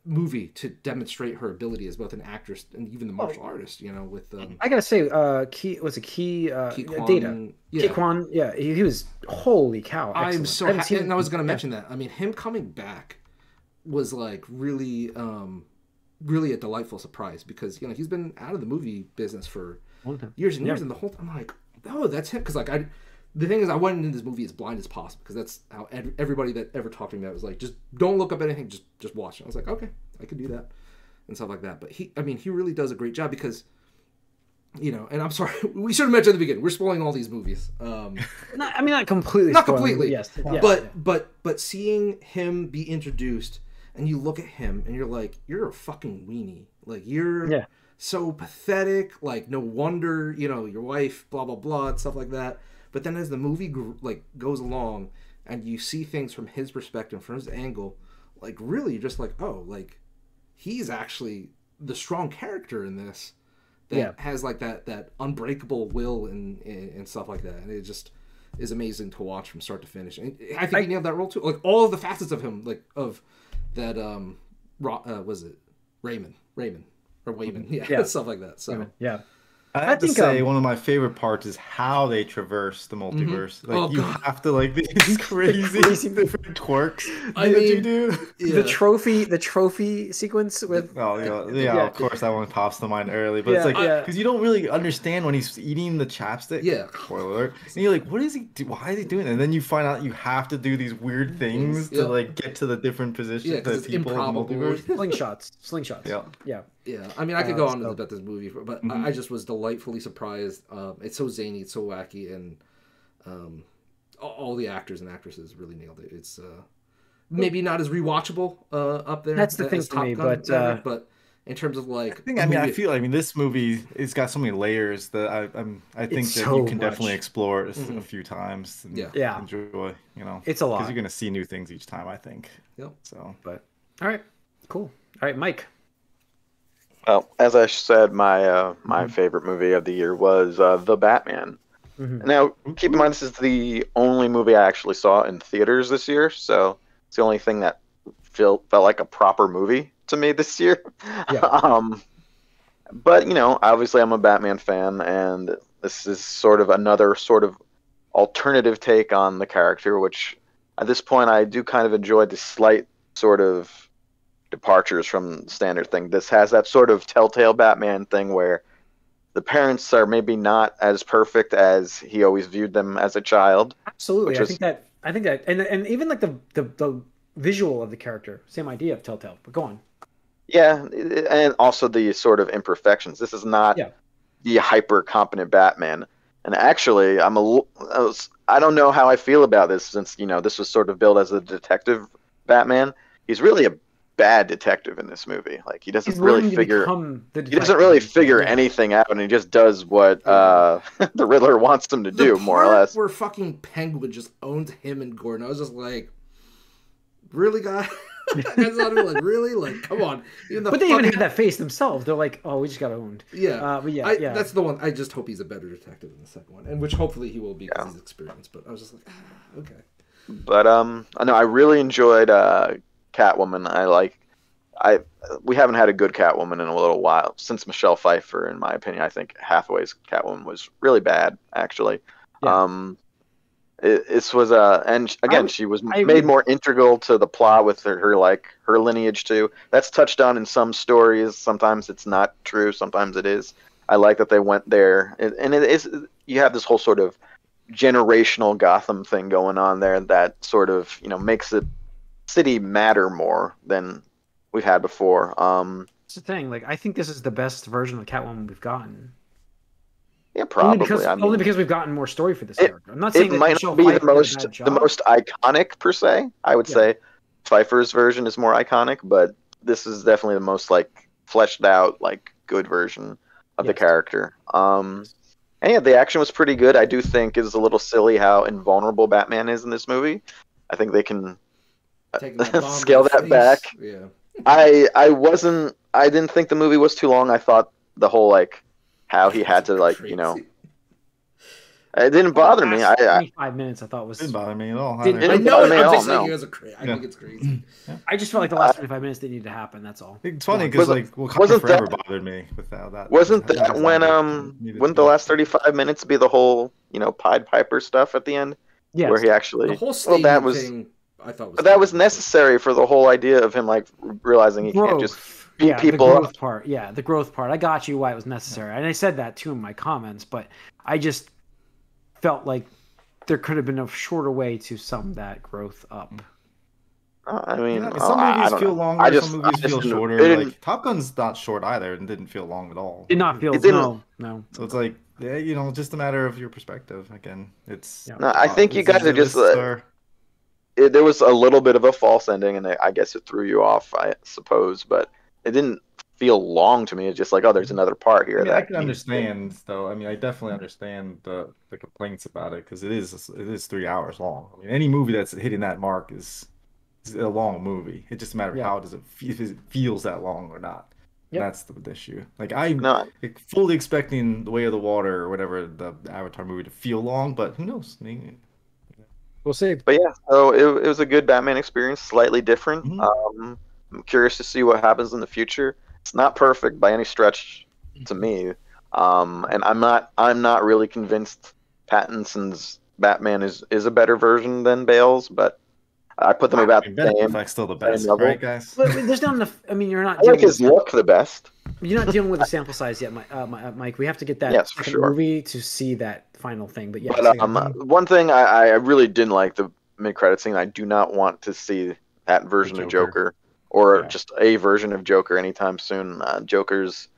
movie to demonstrate her ability as both an actress and even the martial artist. You know, with I gotta say, Key Data. Yeah. Kwan, yeah, he was holy cow. Excellent. I'm so happy, and I was going to mention that. I mean, him coming back was like really, really a delightful surprise because he's been out of the movie business for years and years, and the whole time I'm like, oh, that's him. Because the thing is, I went into this movie as blind as possible because that's how everybody that ever talked to me about was like, just don't look up anything, just watch it. I was like, okay, I can do that and stuff like that. But he really does a great job because, and I'm sorry, we should have mentioned at the beginning, we're spoiling all these movies. Not completely. Not completely. Yes. But seeing him be introduced and you look at him and you're like, you're a fucking weenie. Like you're so pathetic. Like no wonder, your wife, blah blah blah, and stuff like that. But then as the movie goes along and you see things from his perspective, from his angle, like really you're just like, oh, like he's actually the strong character in this that has like that unbreakable will and stuff like that. And it just is amazing to watch from start to finish. And I think he nailed that role too. Like all of the facets of him, like of that was it Raymond or Wayman, stuff like that. So I have to say, one of my favorite parts is how they traverse the multiverse. Mm-hmm. Like, have to, like, these crazy different quirks that you do. Yeah. The trophy sequence with... of course, that one pops to mind early. But it's like, because you don't really understand when he's eating the chapstick. Yeah. Spoiler alert. And you're like, what is he do? Why is he doing it? And then you find out you have to do these weird things to, like, get to the different positions that people in the multiverse. Slingshots. Yeah. Yeah, I mean, I could go on about this movie, but I just was delightfully surprised. It's so zany, it's so wacky, and all the actors and actresses really nailed it. It's maybe not as rewatchable up there. That's the thing for me, but in terms of like, I feel this movie it's got so many layers that I think that you can definitely explore it a few times and enjoy. It's a lot because you're gonna see new things each time. I think. Yep. So, but all right, cool. All right, Mike. Well, as I said, my favorite movie of the year was The Batman. Mm-hmm. Now, keep in mind, this is the only movie I actually saw in theaters this year, so it's the only thing that felt like a proper movie to me this year. Yeah. But, obviously I'm a Batman fan, and this is sort of another sort of alternative take on the character, which at this point I do kind of enjoy the slight sort of departures from the standard thing. This has that sort of telltale Batman thing where the parents are maybe not as perfect as he always viewed them as a child. Absolutely. I think that and even like the visual of the character, same idea of telltale, but go on. Yeah, and also the sort of imperfections. This is not the hyper competent Batman. And actually, I don't know how I feel about this since, this was sort of billed as a detective Batman. He's really a bad detective in this movie. Like he doesn't really figure anything out, and he just does what the Riddler wants him to do, more or less. Where fucking Penguin just owns him and Gordon, I was just like, really, guy? Like, really? Like, come on. But they even had that face themselves. They're like, oh, we just got owned. Yeah. That's the one. I just hope he's a better detective in the second one, and which hopefully he will be because he's experienced. But I was just like, okay. But I really enjoyed Catwoman. We haven't had a good Catwoman in a little while since Michelle Pfeiffer. In my opinion, I think Hathaway's Catwoman was really bad, actually. Yeah. This was and again, she was made more integral to the plot with her lineage too. That's touched on in some stories. Sometimes it's not true. Sometimes it is. I like that they went there, and it is. You have this whole sort of generational Gotham thing going on there that sort of makes the city matter more than we've had before. That's the thing. Like, I think this is the best version of Catwoman we've gotten. Yeah, probably. Only because we've gotten more story for this character. I'm not saying it might not be the most iconic per se. I would say Pfeiffer's version is more iconic, but this is definitely the most fleshed out, good version of the character. And the action was pretty good. I do think it's a little silly how invulnerable Batman is in this movie. I think they can scale that back. Yeah. I didn't think the movie was too long. I thought the whole how he had to It didn't bother me. I 25 minutes I thought was. Didn't bother me at all. Didn't- either. I know bother me at I'm all, just saying no. it was I think it's crazy. I just felt like the last 25 minutes didn't need to happen. That's all. It's funny because Wasn't- Wakanda wasn't Forever that- bothered me without that. Wasn't that that was when longer. Needed wouldn't to the be. last 35 minutes be the whole Pied Piper stuff at the end? Yes. Where he actually The whole well, stadium that was thing, I thought was. but that was terrible. necessary for the whole idea of him like realizing he can't just beat yeah, people the growth up. part. Yeah, the growth part. I got you why it was necessary, and I said that too in my comments. But I just felt like there could have been a shorter way to sum that growth up. I mean, Yeah, some movies don't feel know. longer, some movies feel didn't- shorter. it didn't- Like Top Gun's not short either, and didn't feel long at all. Did not feel It didn't- no. So it's like, yeah, just a matter of your perspective. Again, it's. Yeah. No, I think you is it guys are just. realistic or- There was a little bit of a false ending, and I guess it threw you off, I suppose. But it didn't feel long to me. It's just like, oh, there's another part here. I mean, that I can understand, though. I mean, I definitely understand the complaints about it because it is 3 hours long. I mean, any movie that's hitting that mark is a long movie. It's just a matter of how does if it feels that long or not. Yep. That's the issue. Like I'm No. fully expecting The Way of the Water or whatever the Avatar movie to feel long, but who knows? We'll see. But yeah, so it was a good Batman experience, slightly different. Mhm. I'm curious to see what happens in the future. It's not perfect by any stretch to me, and I'm not really convinced Pattinson's Batman is a better version than Bale's, but I put them about the Ben same. Affleck's still the best, level. right, guys? But there's not enough. I mean, you're not. I like his look the best. You're not dealing with a sample size yet, Mike. We have to get that Yes, for second sure. movie to see that final thing. But yeah, But one thing I really didn't like the mid-credit scene. I do not want to see that version of Joker or just a version of Joker anytime soon. Joker's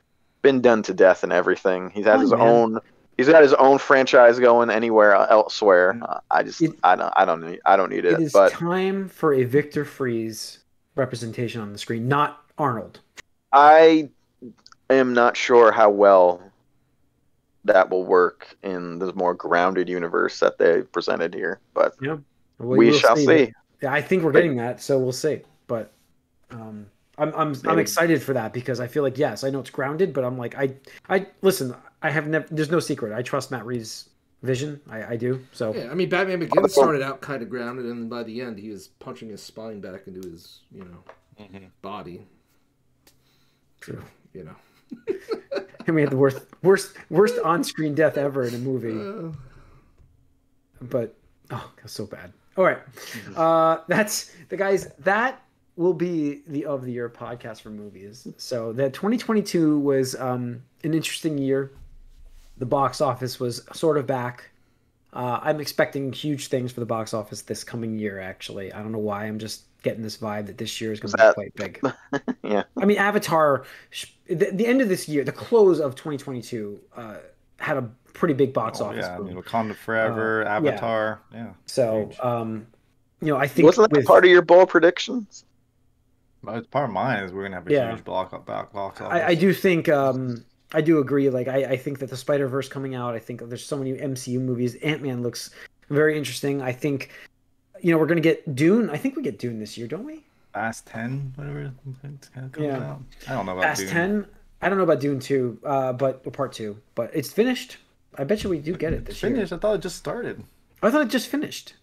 been done to death and everything. He's had his own. He's got his own franchise going anywhere elsewhere. I don't need it. It is but time for a Victor Fries representation on the screen, not Arnold. I am not sure how well that will work in the more grounded universe that they presented here, but we shall see. Yeah, I think we're getting that, so we'll see. But I'm excited for that because I feel like yes, I know it's grounded, but I'm like I listen. I have never. There's no secret. I trust Matt Reeves' vision. I do. So yeah, I mean, Batman Begins started out kind of grounded, and by the end, he was punching his spine back into his body. True. And we had the worst on-screen death ever in a movie. But that's so bad. All right, that's the guys. That will be the of the year podcast for movies. So that 2022 was an interesting year. The box office was sort of back. I'm expecting huge things for the box office this coming year. Actually, I don't know why. I'm just getting this vibe that this year is going to be quite big. Yeah. I mean, Avatar. The end of this year, the close of 2022, had a pretty big box office. Yeah, I mean, Wakanda Forever, Avatar. Yeah. So, I think wasn't that part of your bold predictions? It's part of mine is we're gonna have a huge box office. I do think. I do agree. Like, I think that the Spider-Verse coming out, I think there's so many MCU movies. Ant-Man looks very interesting. I think, we're going to get Dune. I think we get Dune this year, don't we? Fast 10, whatever. Out. I don't know about Fast Dune. 10. I don't know about Dune 2, but part 2. But it's finished. I bet you we do get it this year. Finished? I thought it just started. I thought it just finished.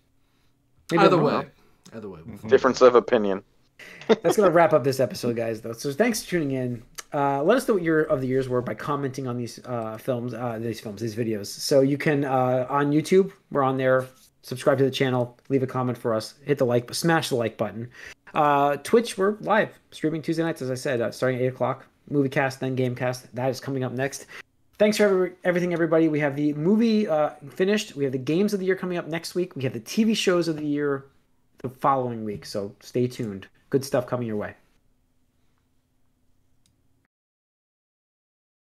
Either way. Difference of opinion. That's going to wrap up this episode, guys, though. So thanks for tuning in. Let us know what your of the years were by commenting on these these videos. So you can, on YouTube, we're on there. Subscribe to the channel. Leave a comment for us. Hit the like, smash the like button. Twitch, we're live. Streaming Tuesday nights, as I said, starting at 8 o'clock. Moviecast, then Gamecast. That is coming up next. Thanks for everything, everybody. We have the movie finished. We have the games of the year coming up next week. We have the TV shows of the year the following week. So stay tuned. Good stuff coming your way.